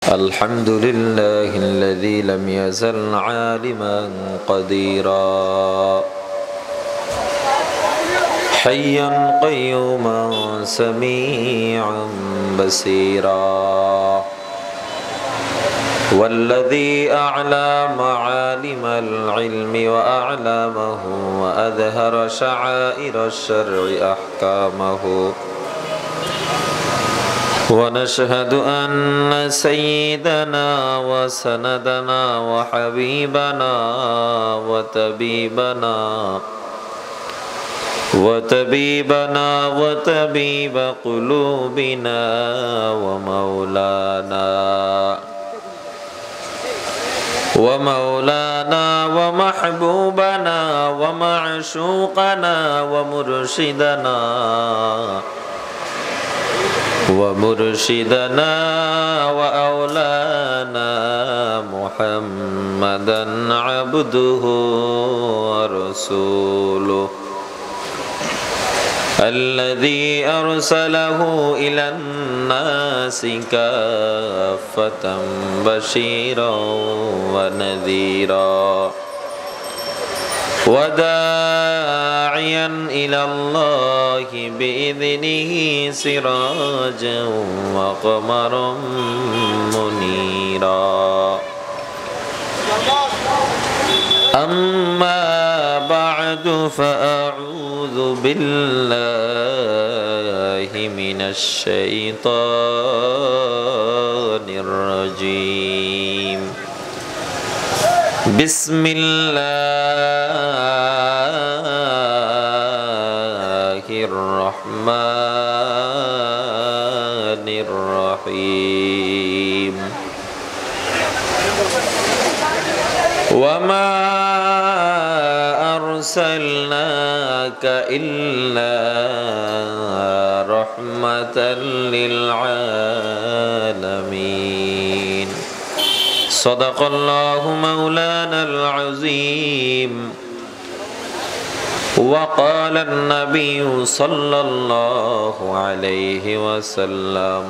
الحمد لله الذي لم يزل عالما قديرا حيا قيوما سميعا بصيرا والذي أعلى معالم العلم وأعلامه وأظهر شعائر الشرع أحكامه ونشهد أن سيدنا وسندنا وحبيبنا وطبيب قلوبنا ومولانا ومحبوبنا ومعشوقنا ومرشدنا وأولانا محمدا عبده ورسوله الذي أرسله إلى الناس كافة بشيرا ونذيرا وداعيا إلى الله بإذنه سراجا وقمرا منيرا أما بعد فأعوذ بالله من الشيطان الرجيم بسم الله الرحمن الرحيم وما أرسلناك إلا رحمة للعالمين صدق الله مولانا العظيم وقال النبي صلى الله عليه وسلم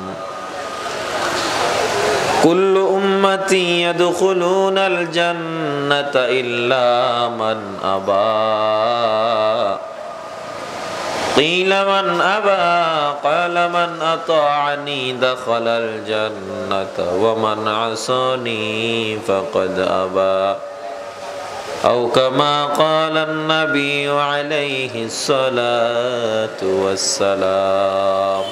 كل أمتي يدخلون الجنة إلا من أبى قيل من أبى قال من أطاعني دخل الجنة ومن عصاني فقد أبى أو كما قال النبي عليه الصلاة والسلام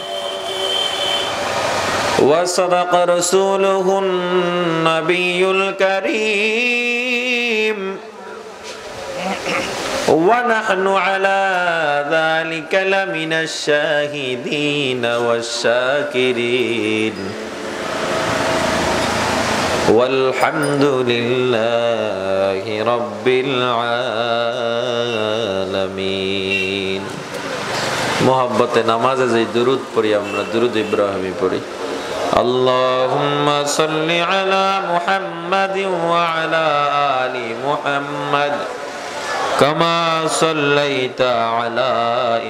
وصدق رسوله النبي الكريم ونحن على ذلك لمن الشاهدين والشاكرين والحمد لله رب العالمين محبت نماز زي درود پڑھی আমরা درود ابراهيمي پڑھی اللهم صل على محمد وعلى آل محمد كما صليت على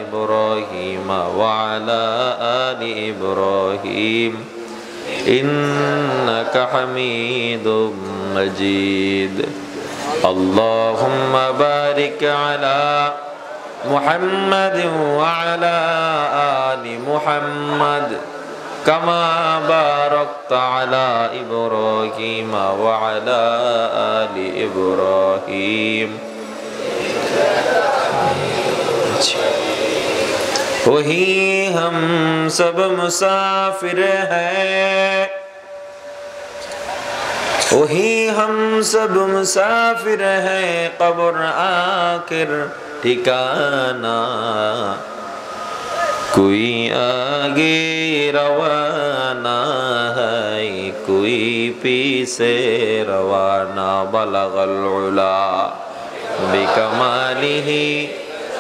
إبراهيم وعلى آل إبراهيم إنك حميد مجيد اللهم بارك على محمد وعلى آل محمد كما باركت على إبراهيم وعلى آل إبراهيم वही हम सब मुसाफिर हैं वही हम सब मुसाफिर हैं कब्र आखिर ठिकाना कोई आगे रवाना है कोई पीछे रवाना बलगल उला बिकमालिही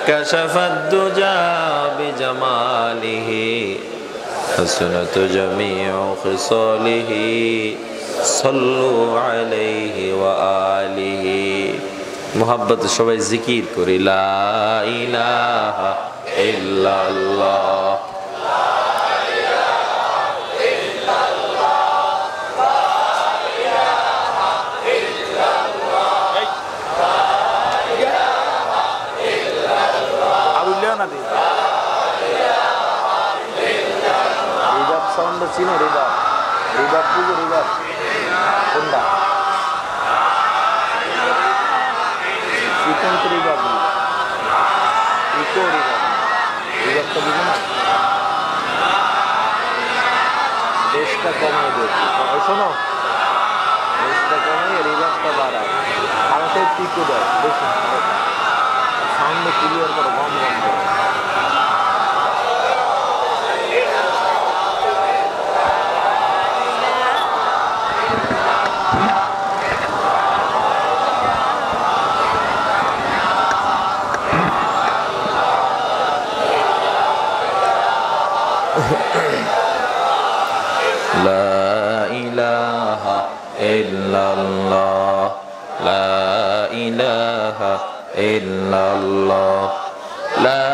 كشف الدجى بجماله حسنت جميع خصاله صلوا عليه وآله محبت সবাই জিকির করি লা ইলাহা ইল্লাল্লাহ লা ইলাহা ইল্লাল্লাহ পুজো রিভার কোনটা ইকো রিভার ইকো রিভার রিভারটা বুঝো না দেশটা কমিয়ে দিয়েছি শোনো দেশটা কমিয়ে রিভারটা বাড়ায় হালকা ইকো দেয় বেশি সাউন্ড ক্লিয়ার করো গম গম করো لا إله إلا الله لا إله إلا الله لا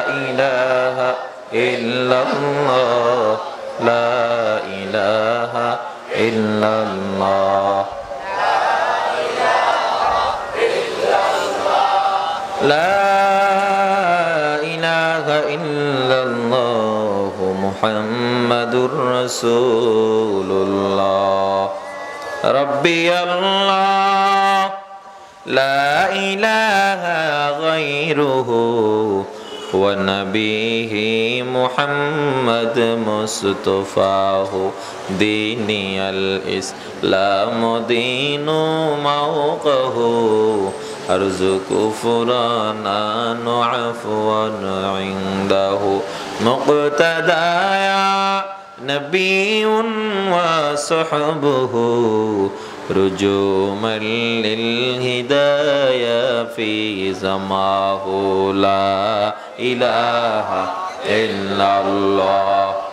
إله إلا الله لا إله إلا الله لا إله إلا الله محمد رسول الله ربي الله لا إله غيره ونبيه محمد مصطفاه ديني الإسلام دين موقه أرزق فرانا عفوا عنده مقتدايا نبي وصحبه رجوما للهدايا في زماه لا إله إلا الله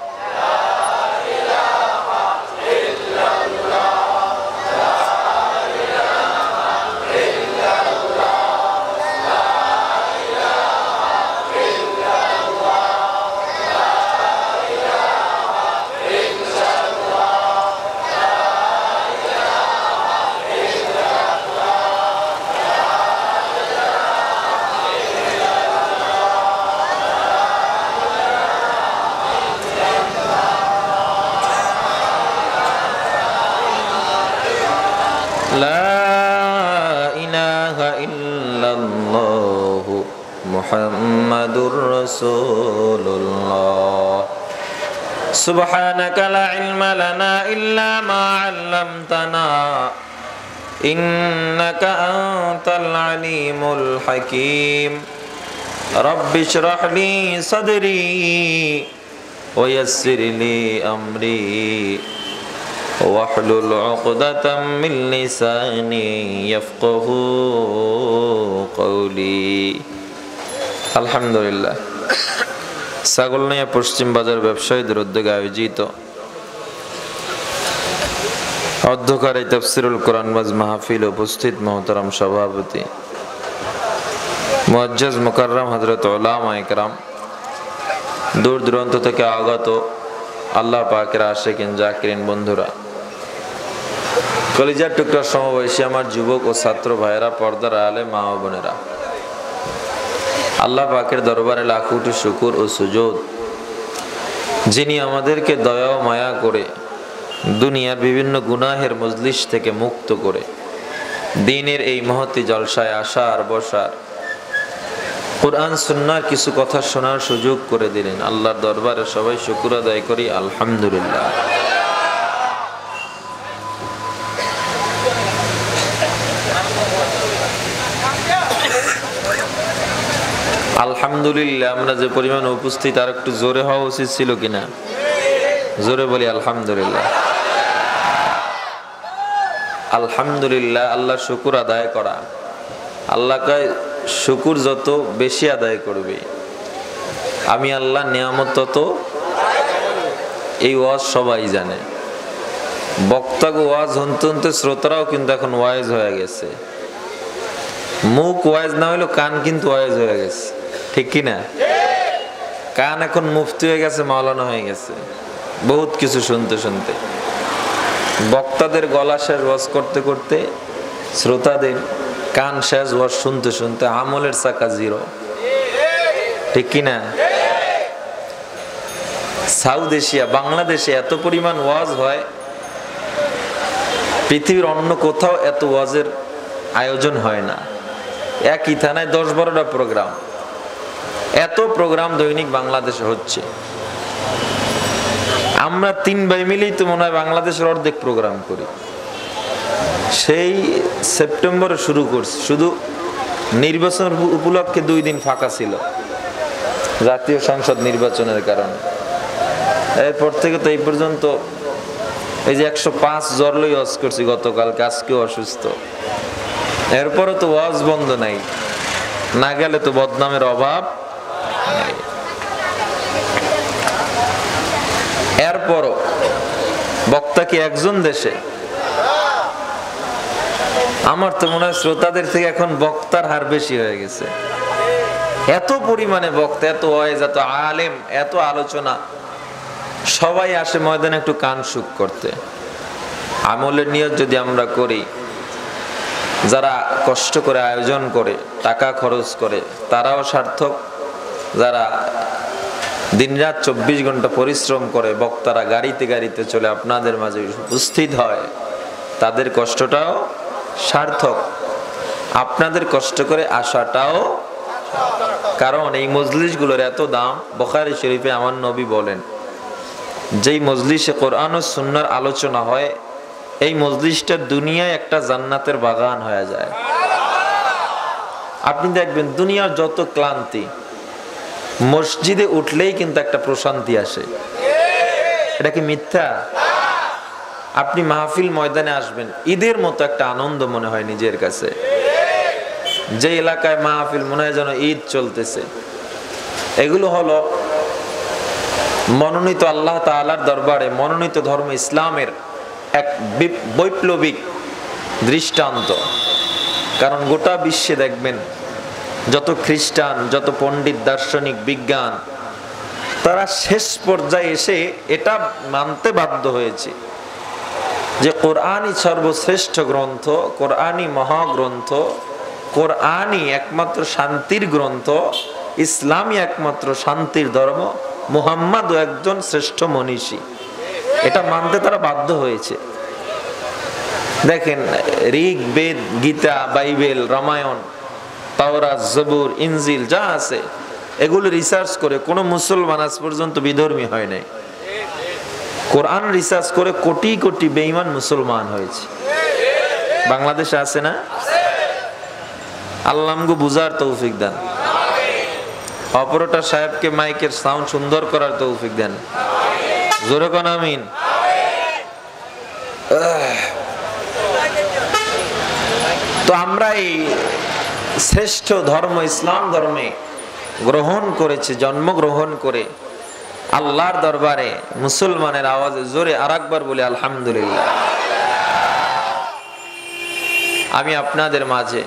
محمد رسول الله سبحانك لا علم لنا إلا ما علمتنا إنك أنت العليم الحكيم رب اشرح لي صدري ويسر لي أمري واحلل عقدة من لساني يفقه قولي আলহামদুলিল্লাহ ছাগলনাইয়া পশ্চিম বাজার ব্যবসায়ীদের উদ্যোগে আয়োজিত অধ্যকার এই তাফসীরুল কোরআন ওয়াজ মাহফিল উপস্থিত মোহতারাম সভাপতি মুআজ্জাজ মুকাররম হযরত উলামা ইকরাম দূর দূরান্ত থেকে আগত আল্লাহ পাকের আশিকিন জাকিরিন বন্ধুরা কলিজার টুকরা সমবয়সী আমার যুবক ও ছাত্র ভাইয়েরা পর্দার আলে মা ও বোনেরা আল্লাহ পাকের দরবারে লাখ কোটি শুকর ও সুজুদ যিনি আমাদেরকে দয়া ও মায়া করে দুনিয়ার বিভিন্ন গুনাহের মজলিস থেকে মুক্ত করে দ্বীনের এই মহতি জলসায় আসা আর বসার কুরআন সুন্নাহর কিছু কথা শোনার সুযোগ করে দিলেন আল্লাহর দরবারে সবাই শুকর আদায় করি আলহামদুলিল্লাহ আলহামদুলিল্লাহ আমরা যে পরিমাণ উপস্থিত আর একটু জোরে হওয়া উচিত ছিল কিনা জোরে বলি আলহামদুলিল্লাহ আলহামদুলিল্লাহ আল্লাহ শুকর আদায় করা আল্লাহকে শুকর যত বেশি আদায় করবে আমি আল্লাহ নিয়ামত তত এই ওয়াজ সবাই জানে বক্তাকে ওয়াজ হনতে হনতে শ্রোতারাও কিন্তু এখন ওয়াইজ হয়ে গেছে মুখ ওয়াইজ না হইলো কান কিন্তু ওয়াইজ হয়ে গেছে ঠিক কি না কান এখন মুফতি হয়ে গেছে মাওলানা হয়ে গেছে বহুত কিছু শুনতে শুনতে বক্তাদের গলা শেষ ওয়াজ করতে করতে শ্রোতাদের কান শেষ ওয়াজ শুনতে শুনতে আমলের চাকা জিরো ঠিক কি না সাউথ এশিয়া বাংলাদেশে এত পরিমাণ ওয়াজ হয় পৃথিবীর অন্য কোথাও এত ওয়াজের আয়োজন হয় না। একই থানায় 10-12টা প্রোগ্রাম, এত প্রোগ্রাম দৈনিক বাংলাদেশে হচ্ছে। আমরা 3 ভাই মিলেই তো মনে হয় বাংলাদেশের অর্ধেক প্রোগ্রাম করি। সেই সেপ্টেম্বরে শুরু করছি, শুধু নির্বাচন উপলক্ষে 2 দিন ফাঁকা ছিল জাতীয় সংসদ নির্বাচনের কারণে। এরপর থেকে তো এই পর্যন্ত এই যে 105 জ্বর লই ওয়াজ করছি গতকালকে, আজকেও অসুস্থ। এরপরও তো ওয়াজ বন্ধ নাই, না গেলে তো বদনামের অভাব নেই। এরপরও বক্তা কি একজন দেশে? আমার তো মনে হয় শ্রোতাদের থেকে এখন বক্তার হার বেশি হয়ে গেছে। এত পরিমাণে বক্তা, এত ওয়াজ, এত আলেম, এত আলোচনা, সবাই আসে ময়দানে একটু কান সুখ করতে। আমলের নিয়ত যদি আমরা করি, যারা কষ্ট করে আয়োজন করে, টাকা খরচ করে, তারাও সার্থক। যারা দিনরাত 24 ঘন্টা পরিশ্রম করে, বক্তারা গাড়িতে গাড়িতে চলে আপনাদের মাঝে উপস্থিত হয়, তাদের কষ্টটাও সার্থক। আপনাদের কষ্ট করে আসাটাও, কারণ এই মজলিসগুলোর এত দাম। বুখারী শরীফে আমার নবী বলেন, যেই মজলিসে কোরআন ও সুন্নাহর আলোচনা হয়, এই মজলিসটা দুনিয়ায় একটা জান্নাতের বাগান হয়ে যায়। আপনি দেখবেন দুনিয়ার যত ক্লান্তি, মসজিদে উঠলেই কিন্তু একটা প্রশান্তি আসে। এটা কি মিথ্যা? আপনি মাহফিল ময়দানে আসবেন, ঈদের মতো একটা আনন্দ মনে হয় নিজের কাছে। যে এলাকায় মাহফিল মনে হয় যেন ঈদ চলতেছে। এগুলো হলো মনোনীত আল্লাহ তাআলার দরবারে মনোনীত ধর্ম ইসলামের এক বৈপ্লবিক দৃষ্টান্ত। কারণ গোটা বিশ্বে দেখবেন যত খ্রিস্টান, যত পণ্ডিত, দার্শনিক, বিজ্ঞান, তারা শেষ পর্যায়ে এসে এটা মানতে বাধ্য হয়েছে যে কোরআনই সর্বশ্রেষ্ঠ গ্রন্থ, কোরআনই মহাগ্রন্থ, কোরআনই একমাত্র শান্তির গ্রন্থ, ইসলামই একমাত্র শান্তির ধর্ম, মুহাম্মদও একজন শ্রেষ্ঠ মনীষী। এটা মানতে তারা বাধ্য হয়েছে। দেখেন ঋগ, বেদ, গীতা, বাইবেল, রামায়ণ, তাওরাত, জবুর, ইনজিল যা আছে, এগুলো রিসার্চ করে কোনো মুসলমান আজ পর্যন্ত বিধর্মী হয় নাই। কোরআন রিসার্চ করে কোটি কোটি বেঈমান মুসলমান হয়েছে। বাংলাদেশে আছে না? আল্লাহ আমগো বুঝার তৌফিক দেন। অপরটা সাহেবকে মাইকের সাউন্ড সুন্দর করার তৌফিক দেন। জোরে কোন আমিন। তো আমরা এই শ্রেষ্ঠ ধর্ম ইসলাম ধর্মে গ্রহণ করেছি, জন্মগ্রহণ করে আল্লাহর দরবারে মুসলমানের আওয়াজে জোরে আরেকবার বলি আলহামদুলিল্লাহ। আমি আপনাদের মাঝে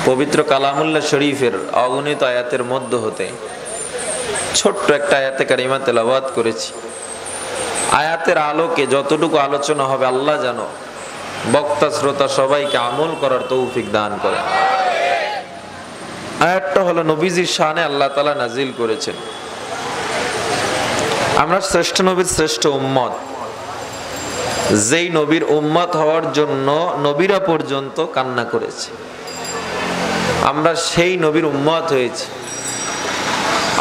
পবিত্র কালামুল্লাহ শরীফের অগণিত আয়াতের মধ্য হতে ছোট্ট একটা আয়াতে কারিমা তেলাওয়াত করেছি। আয়াতের আলোকে যতটুকু আলোচনা হবে আল্লাহ যেন বক্তা শ্রোতা সবাইকে আমল করার তৌফিক দান করেন। আয়াতটা হলো নবীজির শানে আল্লাহ তাআলা নাজিল করেছেন। আমরা শ্রেষ্ঠ নবীর শ্রেষ্ঠ উম্মত, যেই নবীর উম্মত হওয়ার জন্য নবীরা পর্যন্ত কান্না করেছে, আমরা সেই নবীর উম্মত হয়েছি।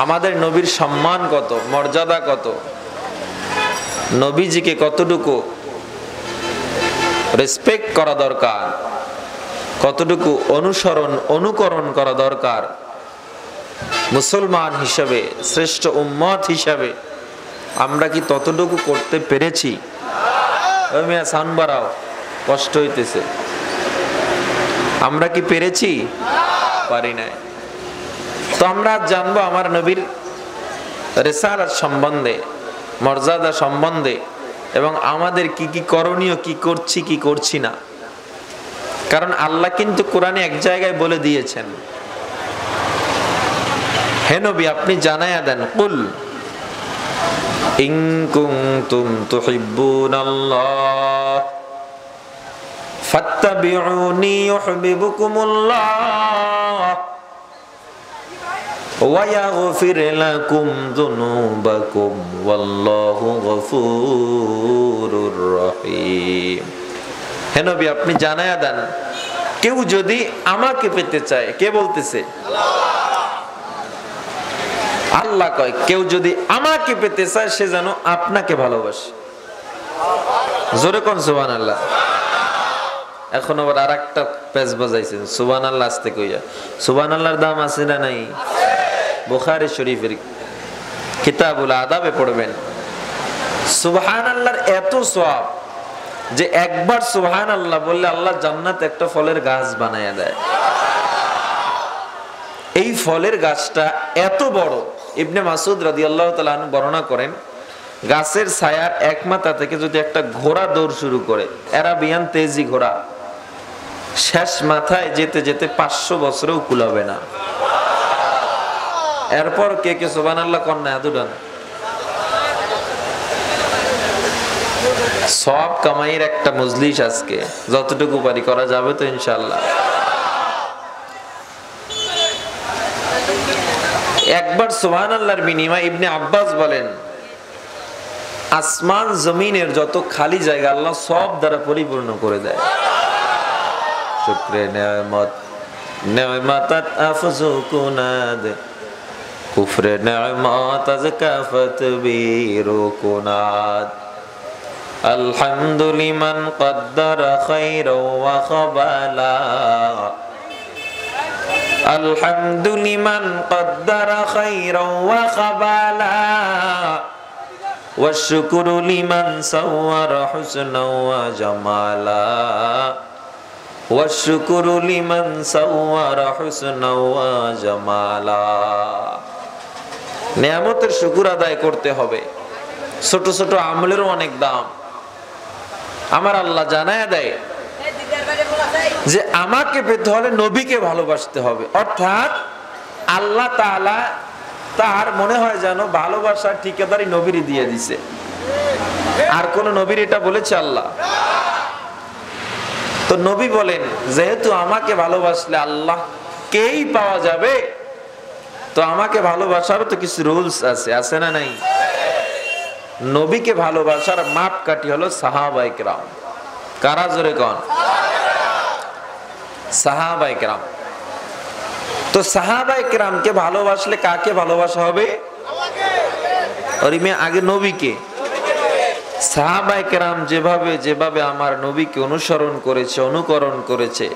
আমাদের নবীর সম্মান কত, মর্যাদা কত, নবীজিকে কতটুকু রেসপেক্ট করা দরকার, কতটুকু অনুকরণ করা দরকার, মুসলমান হিসাবে, শ্রেষ্ঠ উম্মত হিসাবে আমরা কি ততটুকু করতে পেরেছি? সাউন্ড বাড়াও, কষ্ট হইতেছে। আমরা কি পেরেছি? পারি নাই। তো আমরা জানবো আমার নবীর রিসালাত সম্বন্ধে, মর্যাদা সম্বন্ধে, এবং আমাদের কি কি করণীয়, কি করছি কি করছি না। কারণ আল্লাহ কিন্তু কোরআনে এক জায়গায় বলে দিয়েছেন, হে নবী আপনি জানায়া দেন, কুল ইন কুনতুম তুহিব্বুনাল্লাহ ফাত্তাবিউনি ইউহিব্বুকুমুল্লাহ ওয়া ইয়াগফির লাকুম যুনুবাকুম ওয়াল্লাহু গফুরুর রহিম। হে নবী আপনি জানায়া দেন, কেউ যদি আমাকে পেতে চায়, কে বলতেছে? আল্লাহ কয় কেউ যদি আমাকে পেতে চায় সে যেন আপনাকে ভালোবাসে। জোরে কোন সুবহানাল্লাহ। এখন আবার আরেকটা পেজ বাজাইছেন, সুবহানাল্লাহ আস্তে কইয়া। সুবহানাল্লাহর দাম আছে না নাই? বুখারী শরীফের কিতাবুল আদাবে পড়বেন, সুবহানাল্লাহর এত সওয়াব যে একবার সুবহানাল্লাহ বললে আল্লাহ জান্নাতে একটা ফলের গাছ বানায়া দেয়। এই ফলের গাছটা এত বড়, ইবনে মাসউদ রাদিয়াল্লাহু তাআলা আনহু বর্ণনা করেন, গাছের ছায়ার এক মাথা থেকে যদি একটা ঘোড়া দৌড় শুরু করে, আরাবিয়ান তেজি ঘোড়া, শেষ মাথায় যেতে যেতে 500 বছরেও কুলাবে না। এরপর কে কে সুবহানাল্লাহ কোন না? এতডান সওয়াব কামাইয়ের একটা মজলিস আজকে, যতটুকু পারি করা যাবে তো ইনশাআল্লাহ। একবার সুবহানাল্লাহর বিনিময়ে ইবনে আব্বাস বলেন, আসমান জমিনের যত খালি জায়গা আল্লাহ সব দ্বারা পরিপূর্ণ করে দেয়। শুকরে নেয়ামত নেয়ামতাত আফজু কুনাদ, কুফরে নেয়ামত আজকাফত বীরু কুনাদ। আলহামদুলিমান কদ্দার খায়রা ওয়া খাবালা, আলহামদুলিমান কদ্দার খায়রা ওয়া খাবালা, ওয়াশকুরু লিমান সাওয়ারা হুসনা ওয়া জামালা, ওয়াশকুরু লিমান সাওয়ারা হুসনা ওয়া জামালা। নিয়ামতের শুকর আদায় করতে হবে। ছোট ছোট আমলেরও অনেক দাম। আমার আল্লাহ জানায়া দেয় যে আমাকে পেতে হলে নবীকে ভালোবাসতে হবে, অর্থাৎ আল্লাহ তাআলা তার মনে হয় যেন ভালোবাসার ঠিকাদারি নবীরই দিয়ে দিছে। আর কোন নবীর এটা বলেছে আল্লাহ? তো নবী বলেন যেহেতু আমাকে ভালোবাসলে আল্লাহ কেই পাওয়া যাবে, তো আমাকে ভালোবাসারও তো কিছু রুলস আছে, আছে না নাই? নবীকে ভালোবাসার মাপকাঠি হলো সাহাবায়ে কেরাম। কারা? জোরে কোন? সাহাবায়ে কেরাম। তো সাহাবায়ে কেরামকে ভালোবাসলে কাকে ভালোবাসা হবে? আগে নবীকে। সাহাবায়ে কেরাম যেভাবে যেভাবে আমার নবীকে অনুসরণ করেছে, অনুকরণ করেছে,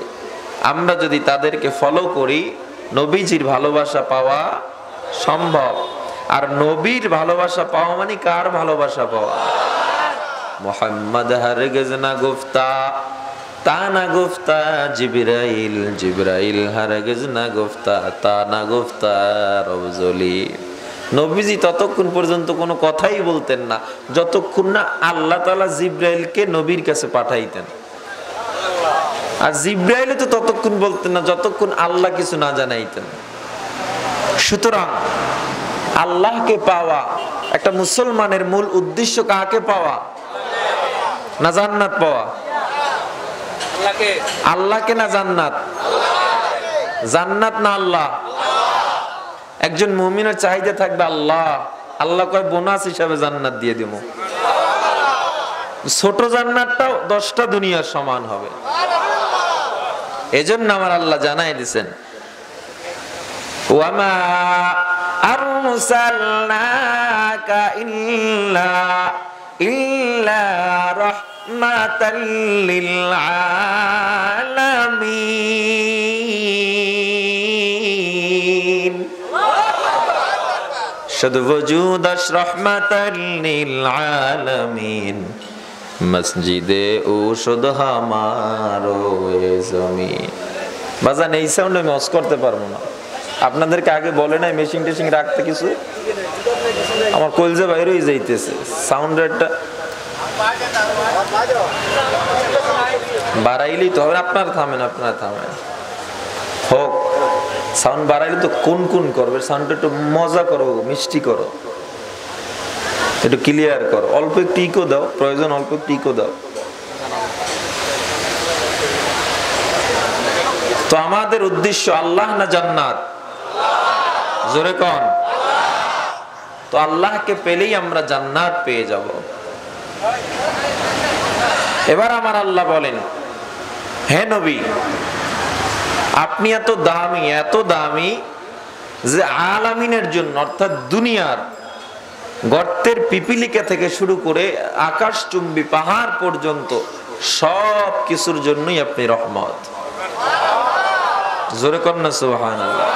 আমরা যদি তাদেরকে ফলো করি নবীজির ভালোবাসা পাওয়া সম্ভব। আর নবীর ভালোবাসা পাওয়া মানে কার ভালোবাসা পাওয়া? মুহাম্মদ হরগিজ না গুফতা তা না গুফতা, জিবরাইল জিবরাইল হরগিজ না গুফতা তা না গুফতা রওজলি। নবীজি ততক্ষণ পর্যন্ত কোনো কথাই বলতেন না যতক্ষণ না আল্লাহ তাআলা জিবরাইলকে নবীর কাছে পাঠাইতেন। আর জিবরাইল তো ততক্ষণ বলতেন না যতক্ষণ আল্লাহ কিছু না জানাইতেন। সুতরাং আল্লাহকে পাওয়া একটা মুসলমানের মূল উদ্দেশ্য। কাকে পাওয়া? না জান্নাত পাওয়া? আল্লাহকে না জান্নাত? জান্নাত না আল্লাহ? একজন মুমিনের চাহিদা থাকবে আল্লাহ। আল্লাহ কয় বোনাস হিসাবে জান্নাত দিয়ে দিব। ছোট জান্নাতটাও 10টা দুনিয়ার সমান হবে। এজন্য আমার আল্লাহ জানাই দিয়েছেন, ওয়ামা আরসালনাকা ইল্লা রাহমাতাল লিল আলামিন। শুধু ওজুদ রাহমাতাল লিল আলামিন, মসজিদে ঔষধ হামারো এ জমিন। বাজান এই সাউন্ড আমি অস করতে পারবো না। আপনাদেরকে আগে বলে নাই মেশিন টেশিং রাখতে কিছু? আমার কলজা বাইরেই যাইতেছে সাউন্ডেরটা বাড়াইলেই তো হবে। আপনারা থামেন, আপনারা থামেন, হোক। সাউন্ড বাড়াইলে তো কোন কোন করবে, সাউন্ডটা একটু মজা করো, মিষ্টি করো, একটু ক্লিয়ার করো। অল্প একটু ইকো দাও, প্রয়োজন অল্প একটু ইকো দাও। তো আমাদের উদ্দেশ্য আল্লাহ না জান্নাত? জোরে কোন? তো আল্লাহকে পেলেই আমরা জান্নাত পেয়ে যাব। এবার আমার আল্লাহ বলেন হে নবী, আপনি এত দামি যে আলামিনের জন্য, অর্থাৎ দুনিয়ার গর্তের পিপিলিকা থেকে শুরু করে আকাশচুম্বী পাহাড় পর্যন্ত সব কিছুর জন্যই আপনি রহমত। জোরে কন্যা সুবহানাল্লাহ।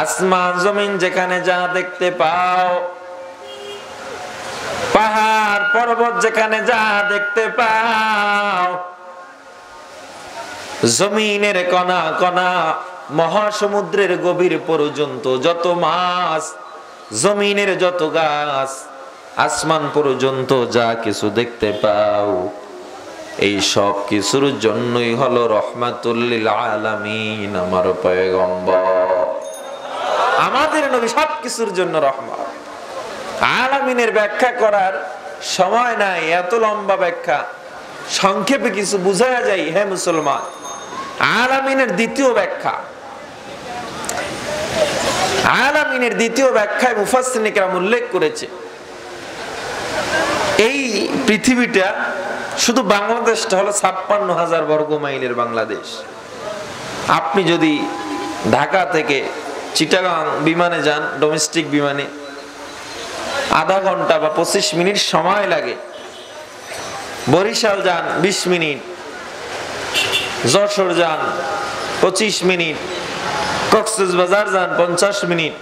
আসমান জমিন যেখানে যা দেখতে পাও, পাহাড় পর্বত যেখানে যা দেখতে পাও, জমিনের কণা কণা, মহাসমুদ্রের গভীর পর্যন্ত যত মাছ, জমিনের যত গাছ, আসমান পর্যন্ত যা কিছু দেখতে পাও, এই সব কিছুর জন্যই হলো রহমাতুল লিল আলামিন আমার পয়গম্বর। আমাদের নবী সব কিছুর জন্য রহমত। আলামিনের ব্যাখ্যা করার সময় নাই, এত লম্বা ব্যাখ্যা, সংক্ষেপে কিছু বুঝায়া যায়। হে মুসলমান, আলামিনের দ্বিতীয় ব্যাখ্যায় মুফাসসিরিন কিরাম উল্লেখ করেছে, এই পৃথিবীটা শুধু বাংলাদেশটা হলো ৫৬,০০০ বর্গ মাইলের বাংলাদেশ। আপনি যদি ঢাকা থেকে চিটাগাং বিমানে যান, ডোমেস্টিক বিমানে, আধা ঘন্টা বা ২৫ মিনিট সময় লাগে। বরিশাল যান ২০ মিনিট, যশোর যান ২৫ মিনিট, কক্সবাজার যান ৫০ মিনিট।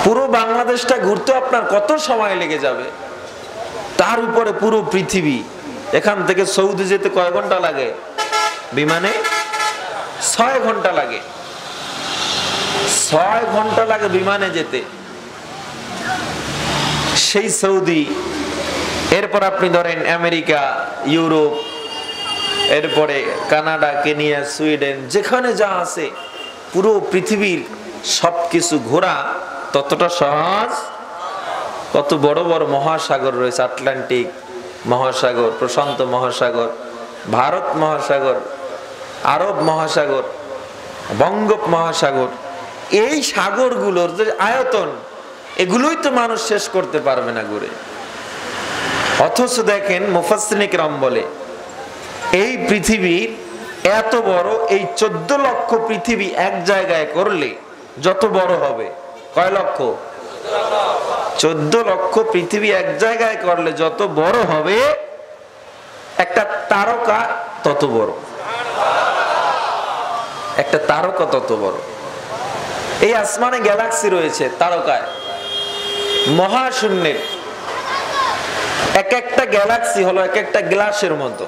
পুরো বাংলাদেশটা ঘুরতে আপনার কত সময় লেগে যাবে? তার উপরে পুরো পৃথিবী। এখান থেকে সৌদি যেতে কয় ঘন্টা লাগে? বিমানে ৬ ঘন্টা লাগে। ৬ ঘন্টা লাগে বিমানে যেতে, সেই সৌদি। এরপর আপনি ধরেন আমেরিকা, ইউরোপ, এরপরে কানাডা, কেনিয়া, সুইডেন, যেখানে যা আছে পুরো পৃথিবীর সবকিছু ঘোরা ততটা সহজ। কত বড় বড় মহাসাগর রয়েছে, আটলান্টিক মহাসাগর, প্রশান্ত মহাসাগর, ভারত মহাসাগর, আরব মহাসাগর, বঙ্গোপ মহাসাগর। এই সাগরগুলোর যে আয়তন, এগুলোই তো মানুষ শেষ করতে পারবে না ঘুরে। অথচ দেখেন মুফাসসিরিন কিরাম বলে, এই পৃথিবীর এত বড়, এই ১৪ লক্ষ পৃথিবী এক জায়গায় করলে যত বড় হবে। কয় লক্ষ? ১৪ লক্ষ পৃথিবী এক জায়গায় করলে যত বড় হবে, একটা তারকা তত বড়। একটা তারকা তত বড়। এই আসমানে গ্যালাক্সি রয়েছে, তারকায়, মহাশূন্যের এক একটা গ্যালাক্সি হলো এক একটা গ্লাসের মতো।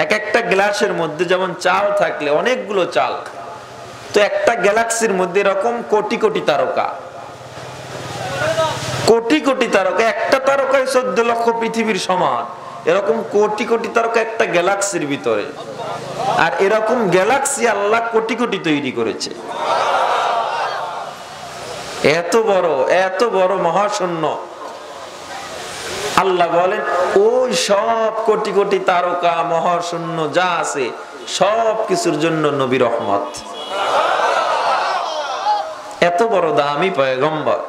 এক একটা গ্লাসের মধ্যে যেমন চাল থাকলে অনেকগুলো চাল, তো একটা গ্যালাক্সির মধ্যে এরকম কোটি কোটি তারকা, কোটি কোটি তারকা। একটা তারকায় ১৪ লক্ষ পৃথিবীর সমান, এরকম কোটি কোটি তারকা একটা গ্যালাক্সির ভিতরে। আর এরকম গ্যালাক্সি আল্লাহ কোটি কোটি তৈরি করেছে। এত বড় মহাশূন্য। আল্লাহ বলেন, ওই সব কোটি কোটি তারকা, মহাশূন্য যা আছে সব কিছুর জন্য নবী রহমত। এত বড় দামি পয়গম্বর।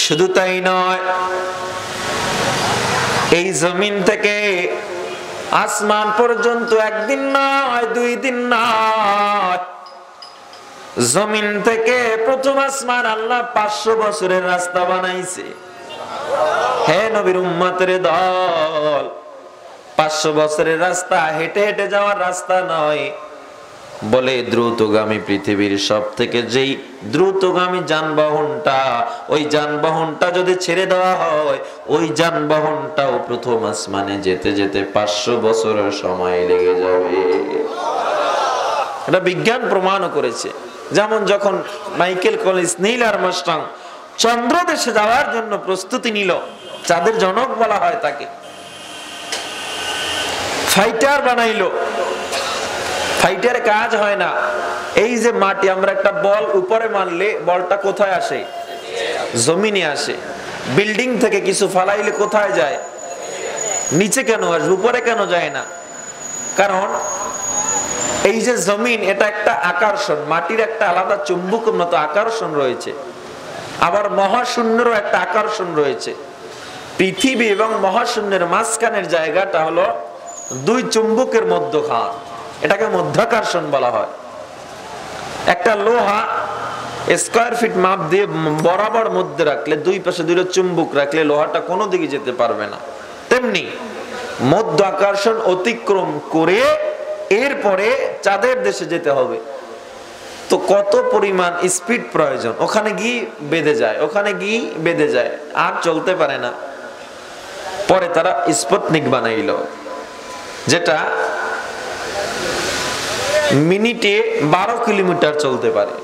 শুধু তাই নয়, এই জমিন থেকে আসমান পর্যন্ত একদিন নয়, ২ দিন নয়, জমিন থেকে প্রথম আসমান আল্লাহ ৫০০ বছরের রাস্তা বানাইছে। হে নবীর উম্মতের দল, ৫০০ বছরের রাস্তা হেঁটে হেঁটে যাওয়ার রাস্তা নয়। বলে দ্রুতগামী পৃথিবীর সব থেকে যেই দ্রুতগামী যানবাহনটা, ওই যানবাহনটা যদি ছেড়ে দেওয়া হয়, ওই যানবাহনটাও প্রথম আসমানে যেতে যেতে ৫০০ বছরের সময় লেগে যাবে। এটা বিজ্ঞান প্রমাণও করেছে। যেমন যখন মাইকেল কলিন্স, নীল আর্মস্ট্রং চন্দ্র দেশে যাওয়ার জন্য প্রস্তুতি নিল, চাঁদের জনক বলা হয় তাকে, ফাইটার বানাইলো। ফাইটারে কাজ হয় না। এই যে মাটি, আমরা একটা বল উপরে মারলে বলটা কোথায় আসে? জমিনে আসে। বিল্ডিং থেকে কিছু ফালাইলে কোথায় যায়? নিচে কেন আসবে? উপরে কেন যায় না? কারণ এই যে জমিন, এটা একটা আকর্ষণ, মাটির একটা আলাদা চুম্বকের মতো আকর্ষণ রয়েছে। আবার মহাশূন্যেরও একটা আকর্ষণ রয়েছে। পৃথিবী এবং মহাশূন্যের মাঝখানের জায়গাটা হলো দুই চুম্বকের মধ্যখান, এটাকে মধ্যাকর্ষণ বলা হয়। একটা লোহা স্কয়ার ফিট মাপ দিয়ে বরাবর মধ্যে রাখলে, দুই পাশে দুইটা চুম্বক রাখলে লোহাটা কোনো দিকে যেতে পারবে না। তেমনি মধ্যাকর্ষণ অতিক্রম করে এরপরে চাঁদের দেশে যেতে হবে, তো কত পরিমাণ স্পিড প্রয়োজন, ওখানে গিয়ে বেঁধে যায়, ওখানে গিয়ে বেঁধে যায়, আর চলতে পারে না। পরে তারা স্পুতনিক বানাইল, যেটা মিনিটে 12 কিলোমিটার চলতে পারে।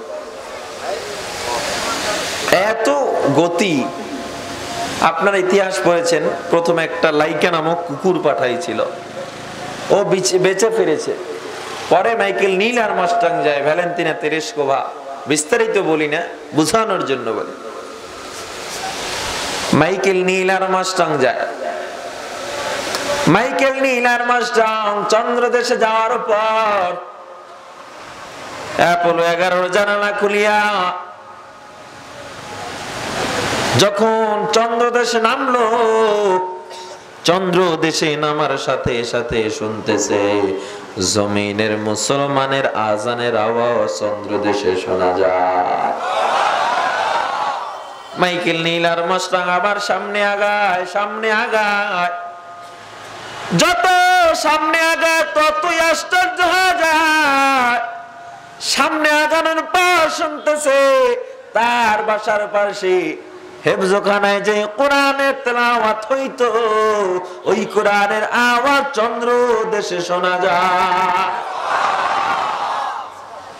এত গতি। আপনারা ইতিহাস পড়েছেন, প্রথমে একটা লাইকা নামক কুকুর পাঠাইছিল, ও বেঁচে ফিরেছে। পরে মাইকেল নীল আর্মস্ট্রং যায়, ভ্যালেন্টিনা তেরেস্কোভা, বিস্তারিত বলি না, বুঝানোর জন্য বলি। মাইকেল নীল আর্মস্ট্রং যায়, মাইকেল নীল আর্মস্ট্রং চন্দ্র দেশে যাওয়ার পর অ্যাপোলো 11 জানালা খুলিয়া যখন চন্দ্র দেশে নামলো, চন্দ্র দেশে নামার সাথে সাথে শুনতেছে জমিনের মুসলমানের আজানের আওয়াজ চন্দ্র দেশে শোনা যায়। মাইকেল নীল আর্মস্ট্রং আবার সামনে আগায়, সামনে আগায়, যত সামনে আগায় ততই আশ্চর্য হয়ে যায়। সামনে আগানোর পর শুনতেছে তার বাসার পাশে হেফজখানায় যে কোরআনের তেলাওয়াত হইতো, ওই কোরআনের আওয়াজ চন্দ্র দেশে শোনা যায়।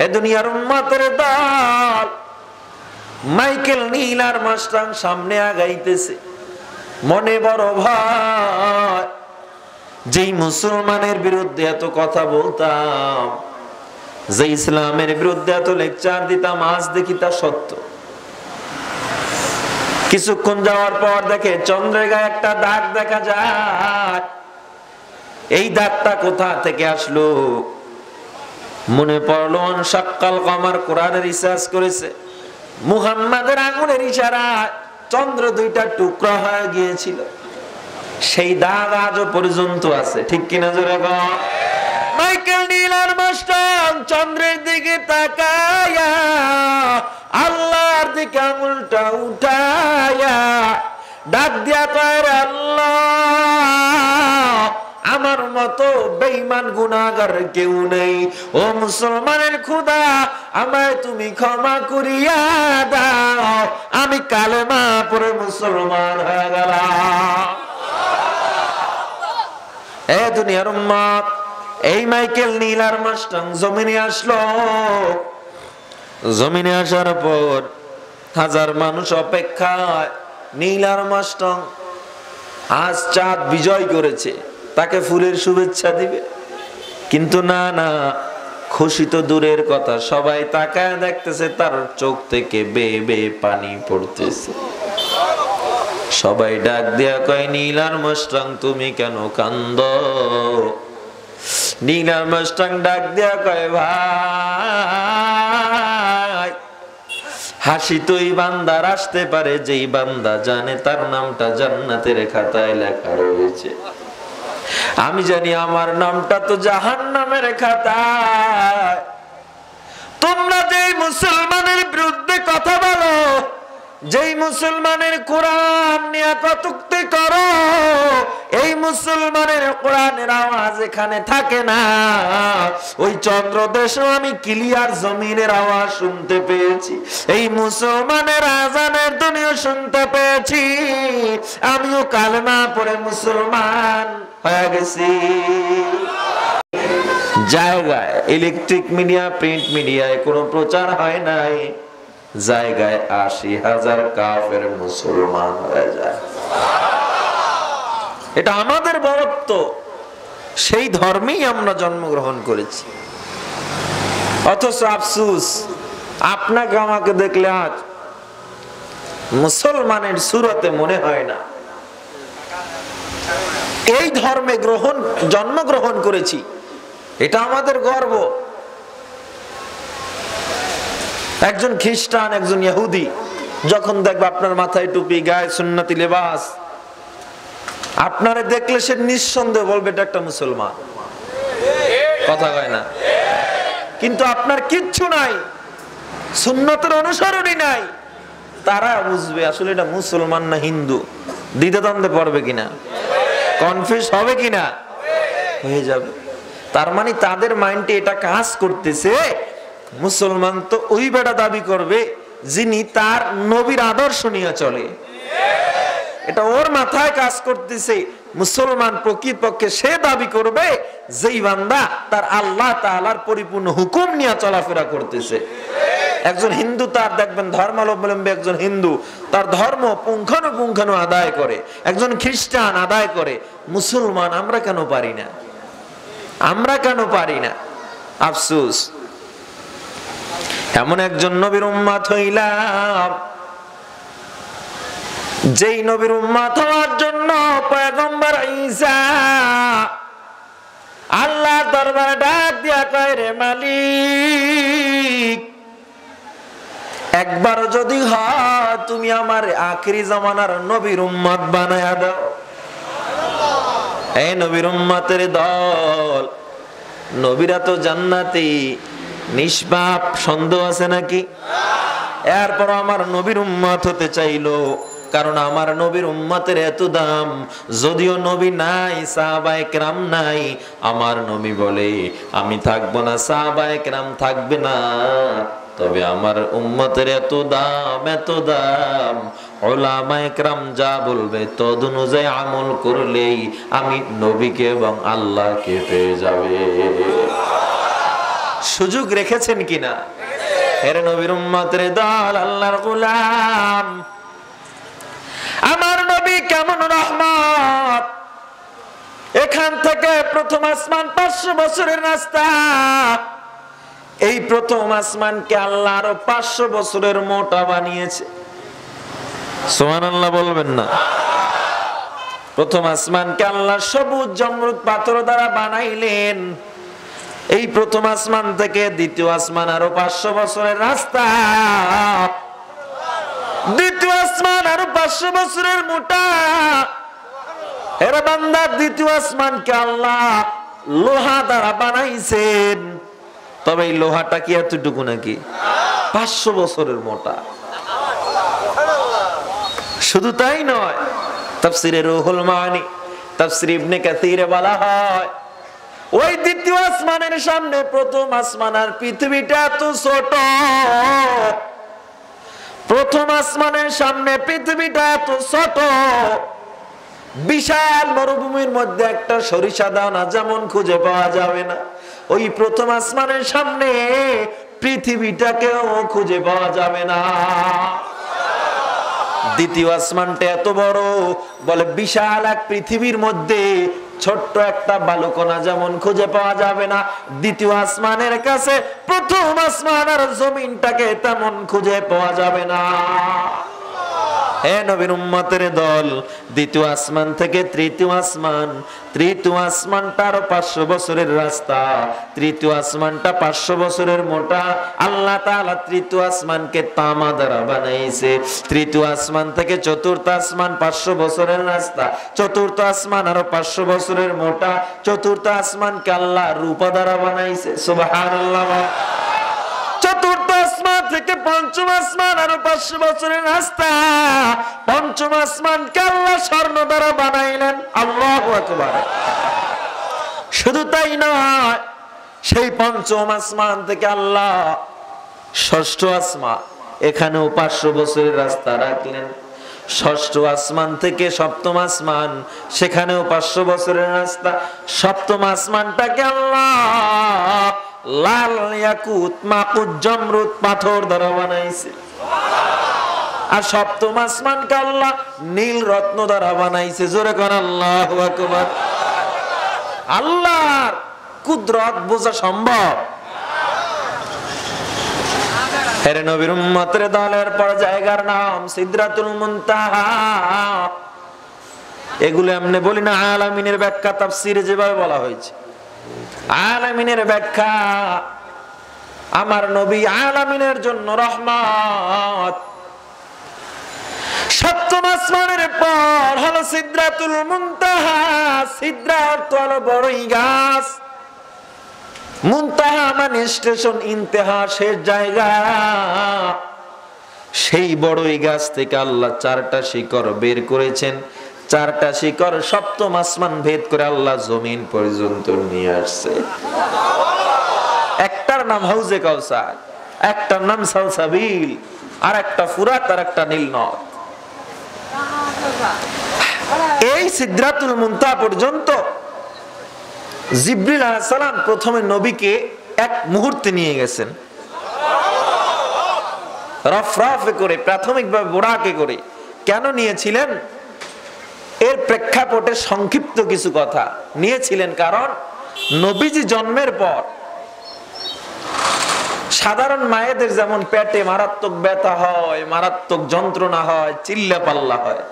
এ দুনিয়ার উম্মতের দল মাইকেল নীল আর্মস্ট্রং সামনে আগাইতেছে, মনে বড় ভয়। যেই মুসলমানের বিরুদ্ধে এত কথা বলতাম, যে ইসলামের বিরুদ্ধে এত লেকচার দিতাম, আজ দেখি তা সত্য। কিছুক্ষণ যাওয়ার পর দেখে চন্দ্রের গায়ে একটা দাগ দেখা যায়। এই দাগটা কোথা থেকে আসলো? মনে পড়লো শাক্কাল কমার কোরআনের রিসার্চ করেছে, মুহাম্মাদের আঙ্গুলের ইশারায় চন্দ্র দুইটা টুকরা হয়ে গিয়েছিল, সেই দাগ আজও পর্যন্ত আছে। ঠিক কিনা জোরে বল? মাইকেল নীল আর্মস্ট্রং চন্দ্রের দিকে তাকায়া আল্লাহর দিকে আঙুলটা উঠায়া ডাক দিয়া কয়, আল্লাহ, আমার মতো বেঈমান গুনাহগার কেউ নেই, ও মুসলমানের খোদা, আমায় তুমি ক্ষমা করিয়া দাও, আমি কালেমা পড়ে মুসলমান হয়ে গেলাম। এ দুনিয়ার উম্মত, এই মাইকেল নীল আর্মস্ট্রং জমিনে আসলো। জমিনে আসার পর হাজার মানুষ অপেক্ষায়, নীল আর্মস্ট্রং আজ চাঁদ বিজয় করেছে, তাকে ফুলের শুভেচ্ছা দিবে। কিন্তু না না, খুশি তো দূরের কথা, সবাই তাকায় দেখতেছে তার চোখ থেকে বেয়ে বেয়ে পানি পড়তেছে। সবাই ডাক দিয়া কয়, নীল আর্মস্ট্রং তুমি কেন কান্দো? নীল আর্মস্ট্রং ডাক দিয়া কয়, ভাই, হাসি তুই বান্দার আসতে পারে যেই বান্দা জানে তার নামটা জান্নাতের খাতায় লেখা রয়েছে। আমি জানি আমার নামটা তো জাহান্নামের খাতায়। তোমরা যেই মুসলমানের বিরুদ্ধে কথা বলো, যেই মুসলমানের কোরআন নিয়ে কটূক্তি করো, এই মুসলমানের কোরআনের আওয়াজ এখানে থাকে না। ওই চন্দ্র দেশেও আমি ক্লিয়ার জমিনের আওয়াজ শুনতে পেয়েছি, এই মুসলমানের আজানের ধ্বনিও শুনতে পেয়েছি। আমিও কালেমা পড়ে মুসলমান হয়ে গেছি। জায়গায় ইলেকট্রিক মিডিয়া, প্রিন্ট মিডিয়ায় কোনো প্রচার হয় নাই, জায়গায় ৮০,০০০ কাফের মুসলমান হয়ে যায়। এটা আমাদের বরত্ব, সেই ধর্মেই আমরা জন্মগ্রহণ করেছি। অথচ আফসোস, আপনাকে আমাকে দেখলে আজ মুসলমানের সুরতে মনে হয় না। এই ধর্মে জন্মগ্রহণ করেছি, এটা আমাদের গর্ব। একজন খ্রিস্টান, একজন ইহুদি যখন দেখবে আপনার মাথায় টুপি, গায়ে সুন্নতি লেবাস, আপনারে দেখলে সে নিঃসন্দেহ বলবে এটা একটা মুসলমান, কথা কয় না? কিন্তু আপনার কিচ্ছু নাই, সুন্নতের অনুসরণই নাই, তারা বুঝবে আসলে এটা মুসলমান না হিন্দু, দ্বিধাদ্বন্দ্বে পড়বে কিনা, কনফিউজ হবে কিনা, হয়ে যাবে। তার মানে তাদের মাইন্ডে এটা কাজ করতেছে, মুসলমান তো ওই বেটা দাবি করবে যিনি তার নবীর আদর্শ নিয়ে চলে। এটা ওর মাথায় কাজ করতেছে। মুসলমান প্রকৃতপক্ষে সে দাবি করবে যেই বান্দা তার আল্লাহ তাআলার পরিপূর্ণ হুকুম নিয়ে চলাফেরা করতেছে। একজন হিন্দু, তার দেখবেন ধর্মাবলম্বী একজন হিন্দু তার ধর্ম পুঙ্খানুপুঙ্খানু আদায় করে, একজন খ্রিস্টান আদায় করে। মুসলমান আমরা কেন পারি না? আমরা কেন পারি না? আফসোস, এমন একজন নবীর উম্মত হইলাম যেই নবীর উম্মত হওয়ার জন্য পয়গম্বর ঈসা আল্লাহ দরবারে ডাক দিয়া কয়, রে মালিক, একবার যদি হয় তুমি আমার আখিরি জামানার নবীর উম্মত বানায়া দাও। এই নবীর উম্মতের দল, নবীরা তো জান্নাতি, নিষ্পাপ, সন্দেহ আছে নাকি? এরপর আমার নবীর উম্মত হতে চাইলো, কারণ আমার নবীর উম্মতের এত দাম। যদিও নবী নাই, সাহাবায়ে কেরাম নাই, আমার নবী বলে আমি থাকবো না, সাহাবায়ে কেরাম থাকবে না, তবে আমার উম্মতের এত দাম, এত দাম, উলামায়ে কেরাম যা বলবে তদ অনুযায়ী আমল করলেই আমি নবীকে এবং আল্লাহকে পেয়ে যাবে। সুযোগ রেখেছেন কিনা? এর নবীর উম্মতের দল, আল্লাহর গোলাম, আমার নবী কেমন রহমত। এখান থেকে প্রথম আসমান 500 বছরের রাস্তা, এই প্রথম আসমানকে আল্লাহ আরো 500 বছরের মোটা বানিয়েছে। সুবহানাল্লাহ বলবেন না? প্রথম আসমানকে আল্লাহ সবুজ জমরুদ পাথর দ্বারা বানাইলেন। এই প্রথম আসমান থেকে দ্বিতীয় আসমান আরো 500 বছরের রাস্তা, দ্বিতীয় আসমান আরো 500 বছরের মোটা। এর বান্দা, দ্বিতীয় আসমানকে আল্লাহ লোহা দ্বারা বানাইছেন, তবে এই লোহাটা কি এতটুকু নাকি? 500 বছরের মোটা। শুধু তাই নয়, তাফসীরে রুহুল মানি, তাফসীর ইবনে কাসিরে বলা হয়, ওই দ্বিতীয় আসমানের সামনে প্রথম আসমান আর পৃথিবীটা এত ছোট। প্রথম আসমানের সামনে পৃথিবীটা এত ছোট, বিশাল মরুভূমির মধ্যে একটা সরিষা দানা যেমন খুঁজে পাওয়া যাবে না, ওই প্রথম আসমানের সামনে পৃথিবীটাকেও খুঁজে পাওয়া যাবে না। দ্বিতীয় আসমানটা এত বড়, বলে বিশাল এক পৃথিবীর মধ্যে ছোট্ট একটা বালুকণা যেমন খুঁজে পাওয়া যাবে না, দ্বিতীয় আসমানের কাছে প্রথম আসমান আর জমিনটাকে তেমন খুঁজে পাওয়া যাবে না। হে নবীর উম্মতের দল, দ্বিতীয় আসমান থেকে তৃতীয় আসমান, তৃতীয় আসমানটা আরো 500 বছরের রাস্তা, তৃতীয় আসমানটা 500 বছরের মোটা। আল্লাহ তাআলা তৃতীয় আসমানকে তামা দ্বারা বানাইছে। তৃতীয় আসমান থেকে চতুর্থ আসমান 500 বছরের রাস্তা, চতুর্থ আসমান আরো 500 বছরের মোটা। চতুর্থ আসমানকে আল্লাহ রূপা দ্বারা বানাইছে। সুবহানাল্লাহ। চতুর্থ আসমান থেকে পঞ্চম আসমান আরো 500 বছরের রাস্তা, পঞ্চম আসমানকে আল্লাহ স্বর্ণ দ্বারা বানাইলেন। আল্লাহু আকবার। শুধু তাই নয়, সেই পঞ্চম আসমান থেকে আল্লাহ ষষ্ঠ আসমান, এখানেও 500 বছরের রাস্তা রাখলেন। ষষ্ঠ আসমান থেকে সপ্তম আসমান, সেখানেও 500 বছরের রাস্তা। সপ্তম আসমানটাকে আল্লাহ লাল ইয়াকুত মাকুত জমরুদ পাথর দ্বারা বানাইছে, আর সপ্তম আসমানকে আল্লাহ নীল রত্ন দ্বারা বানাইছে। জোরে কোন আল্লাহু আকবার। আল্লাহর কুদরত বোঝা সম্ভব? এর নবীর উম্মতের দলের পর জায়গার নাম সিদরাতুল মুনতাহা। এগুলো এমনি বলি না, আলামিনের ব্যাখ্যা তাফসীরে যেভাবে বলা হয়েছে, আলামিনের ব্যাখ্যা, আমার নবী আলামিনের জন্য রহমত। সপ্তম আসমানের পর হলো সিদরাতুল মুনতাহা, সিদরা অর্থ হলো বড়ই গাছ, মুনতাহা মানে স্টেশন, ইন্তেহা শেষ জায়গা। সেই বড়ই গাছ থেকে আল্লাহ 4টা শিকড় বের করেছেন। 4টা শিকড় সপ্তম আসমান ভেদ করে আল্লাহ জমিন পর্যন্ত নিয়ে আসছে। একটার নাম হাউজে কাউসার, একটার নাম সালসাবিল, আর একটা ফুরাত, আর একটা নীল নদ। এই সিদরাতুল মুনতাহা পর্যন্ত জিবরিল আলাইহিস সালাম প্রথমে নবীকে এক মুহূর্তে নিয়ে গেছেন, রফরাফে করে, প্রাথমিকভাবে বোরাকে করে। কেন নিয়েছিলেন? এর প্রেক্ষাপটে সংক্ষিপ্ত কিছু কথা নিয়েছিলেন। কারণ নবীজি জন্মের পর সাধারণ মায়েদের যেমন পেটে মারাত্মক ব্যথা হয়, মারাত্মক যন্ত্রণা হয়, চিল্লা পাল্লা হয়,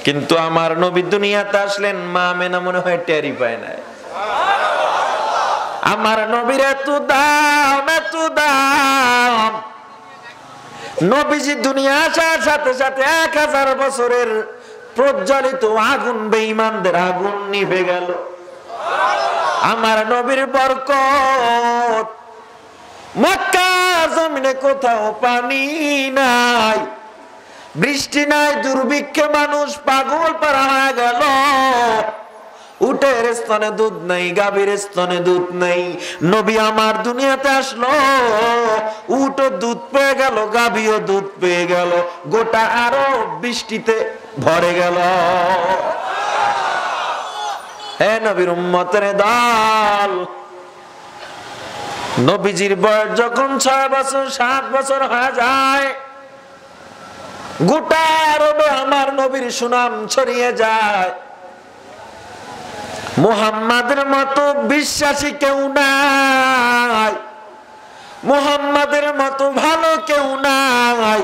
কিন্তু আমার নবী দুনিয়াতে আসলেন, মা মেনা মনে হয় টেরি পায় না। আমার নবীর এত দাম, এত দাম। নবীজি দুনিয়া আসার সাথে সাথে 1000 বছরের প্রজ্বলিত আগুন, বেঈমানদের আগুন নিভে গেল। আমার নবীর বরকত, মক্কা জমিনে কোথাও পানি নাই, বৃষ্টি নাই, দুর্ভিক্ষে মানুষ পাগল পারা হয়ে গেল। উটের স্তনে দুধ নাই, গাভীর স্তনে দুধ নাই। নবী আমার দুনিয়াতে আসলো, উটও দুধ পেয়ে গেল, গাভীও দুধ পেয়ে গেল, গোটা আরব বৃষ্টিতে ভরে গেল। হে নবীর উম্মতের দল, নবীজির বয়স যখন 6 বছর 7 বছর হয়ে যায়, গোটা আরবে আমার নবীর সুনাম ছড়িয়ে যায়। মুহাম্মাদের মতো বিশ্বাসী কেউ নাই, মুহাম্মাদের মতো ভালো কেউ নাই।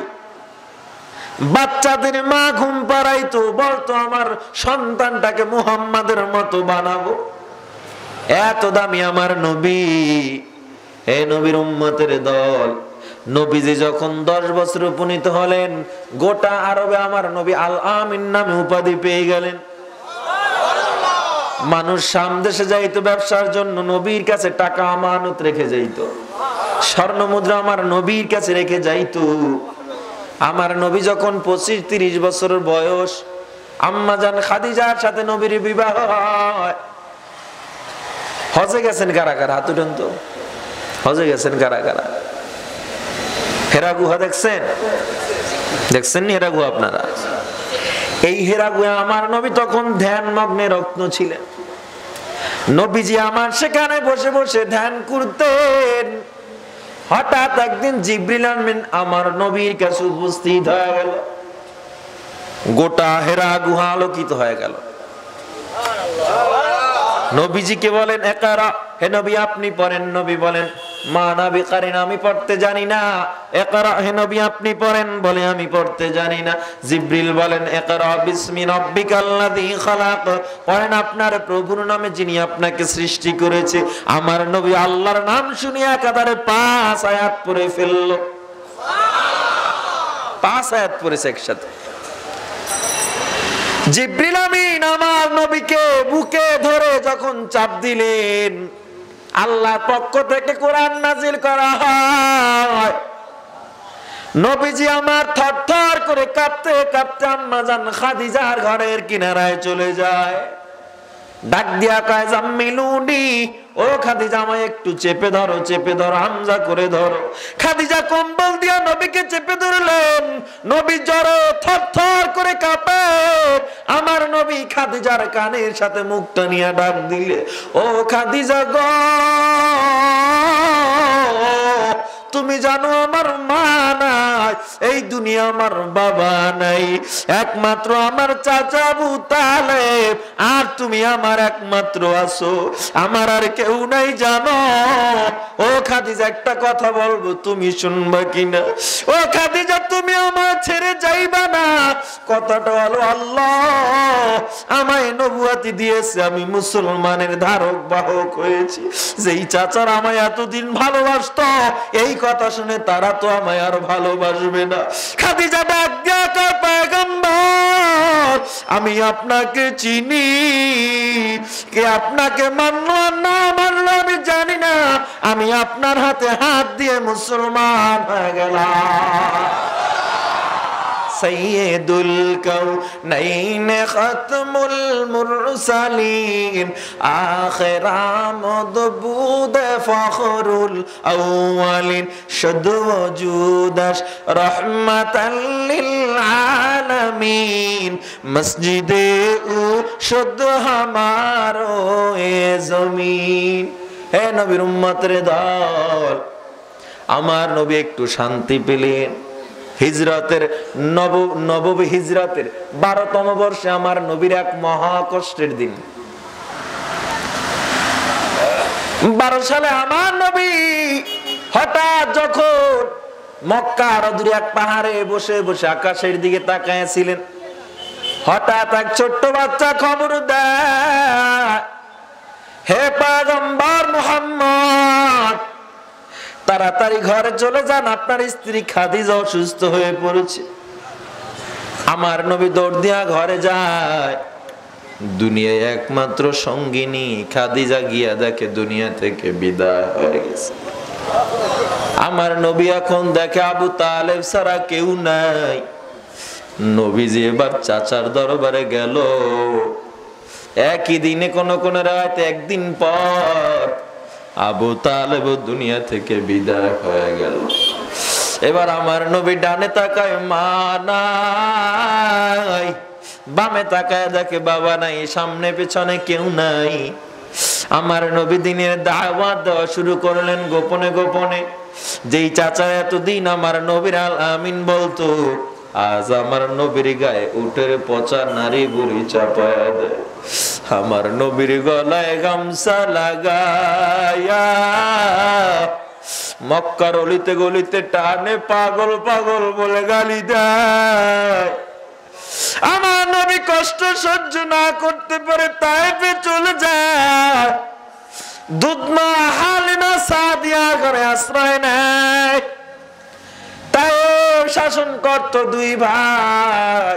বাচ্চাদের মা ঘুম পাড়াইতো, বলতো আমার সন্তানটাকে মুহাম্মাদের মতো বানাবো। এত দামি আমার নবী। হে নবীর উম্মতের দল, নবীজি যখন 10 বছর উপনীত হলেন, গোটা আরবে আমার নবী আল আমিন নামে উপাধি পেয়ে গেলেন। মানুষ শাম দেশে যাইতো ব্যবসার জন্য, নবীর কাছে টাকা আমানত রেখে যাইতো, স্বর্ণ মুদ্রা আমার নবীর কাছে রেখে যাইতো। আমার নবী যখন 25-30 বছরের বয়স, আম্মা জান খাদিজার সাথে নবীর বিবাহ হয়। হজে গেছেন কারা কারা? হাত উঠান তো। হজে গেছেন কারা কারা? হেরা গুহা দেখছেন? দেখছেন হেরা গুহা আপনারা? এই হেরা গুহা আমার নবী তখন ধ্যান মগ্নে রত্ন ছিলেন। নবীজি আমার সেখানে বসে বসে ধ্যান করতেন। হঠাৎ একদিন জিবরিল আমিন আমার নবীর কাছে উপস্থিত হয়ে গেল। গোটা হেরা গুহা আলোকিত হয়ে গেল। নবীজিকে বলেন ইকরা, হে নবী আপনি পড়েন। নবী বলেন মা নবী কারিনা, আমি পড়তে জানি না। ইকরা, হে নবী আপনি পড়েন। বলে আমি পড়তে জানি না। জিবরিল বলেন ইকরা বিসমি রাব্বিকাল্লাযী খালাক, পড়েন আপনার প্রভুর নামে যিনি আপনাকে সৃষ্টি করেছে। আমার নবী আল্লাহর নাম শুনিয়া একাধারে 5 আয়াত পড়ে ফেলল। 5 আয়াত পড়েছে একসাথে। জিবরিল আমিন আমার নবীকে বুকে ধরে যখন চাপ দিলেন, আল্লাহর পক্ষ থেকে কোরআন নাজিল করা হয়। নবীজি আমার থরথর করে কাঁপতে কাঁপতে আম্মা জান খাদিজার ঘরের কিনারায় চলে যায়। ডাক দিয়া কয় জাম্মিলুনি, ও খাদিজা আমায় একটু চেপে ধরো, চেপে ধরো, হামজা করে ধরো। খাদিজা কম্বল দিয়া নবীকে চেপে ধরলেন। নবী জ্বরে থরথর করে কাঁপে। আমার নবী খাদিজার কানের সাথে মুখটা নিয়ে ডাক দিলে, ও খাদিজা গো, তুমি জানো আমার মা নাই, এই দুনিয়া আমার বাবা নাই, একমাত্র আমার চাচা আবু তালেব, আর তুমি আমার একমাত্র আছো, আমার আর কেউ নাই জানো। ও খাদিজা একটা কথা বলবো, তুমি শুনবা কিনা? ও খাদিজা তুমি আমার ছেড়ে যাইবা না। কথাটা হলো আল্লাহ আমায় নবুয়াতি দিয়েছে, আমি মুসলমানের ধারক বাহক হয়েছি। যেই চাচার আমায় এতদিন ভালোবাসতো, এই কথা শুনে তারা তো আমায় আর ভালোবাসবে না। খাদিজা ডাক দিয়া কয় পয়গম্বর, আমি আপনাকে চিনি, কে আপনাকে মানলো না মানলো আমি জানি না, আমি আপনার হাতে হাত দিয়ে মুসলমান হয়ে গেলাম। সৈয়দুল কাউনাইন খাতমুল মুরসালিন আখির আমদ বুদ ফখরুল আউয়ালিন শুদ ওজুদাশ রহমাতাল লিল আলামিন মসজিদে ও শুদ হামারো এ জমিন। হে নবীর উম্মতের দল, আমার নবী একটু শান্তি পেলেন। হিজরতের নববী হিজরতের 12তম বর্ষে আমার নবীর এক মহা কষ্টের দিন। 12 সালে আমার নবী হঠাৎ যখন মক্কার দূরে এক পাহাড়ে বসে বসে আকাশের দিকে তাকাইছিলেন, হঠাৎ এক ছোট্ট বাচ্চা খবর দেয়, হে পয়গম্বর মুহাম্মদ, তাড়াতাড়ি ঘরে চলে যান, আপনার স্ত্রী খাদিজা অসুস্থ হয়ে পড়েছে। আমার নবী দৌড় দিয়া ঘরে যায়। দুনিয়ায় একমাত্র সঙ্গিনী খাদিজা গিয়া দেখে দুনিয়া থেকে বিদায় হয়ে গেছে। আমার নবী এখন দেখে আবু তালেব ছাড়া কেউ নাই। নবীজি এবার চাচার দরবারে গেল। একই দিনে কোন কোন রাত একদিন পর আবু তালেব দুনিয়া থেকে বিদায় হয়ে গেল। এবার আমার নবী ডানে তাকায়, মা নাই, বামে তাকায় দেখে বাবা নাই, সামনে পেছনে কেউ নাই। আমার নবী দিনের দাওয়াত দেওয়া শুরু করলেন গোপনে গোপনে। যেই চাচা এতদিন আমার নবীর আল আমিন বলতো, আজ আমার নবীর গায়ে উটের পচা নারী বুড়ি চাপায় দেয়। আমার নবীর গলায় গামছা লাগায়া মক্কার অলিতে গলিতে টানে পাগল পাগল বলে গালি দেয়। আমার নবী কষ্ট সহ্য না করতে পারে তায়েফে চলে যায়। দুধমা হালিমা সাদিয়া করে আশ্রয় নেয়। তায়েফ শাসন করত দুই ভাই।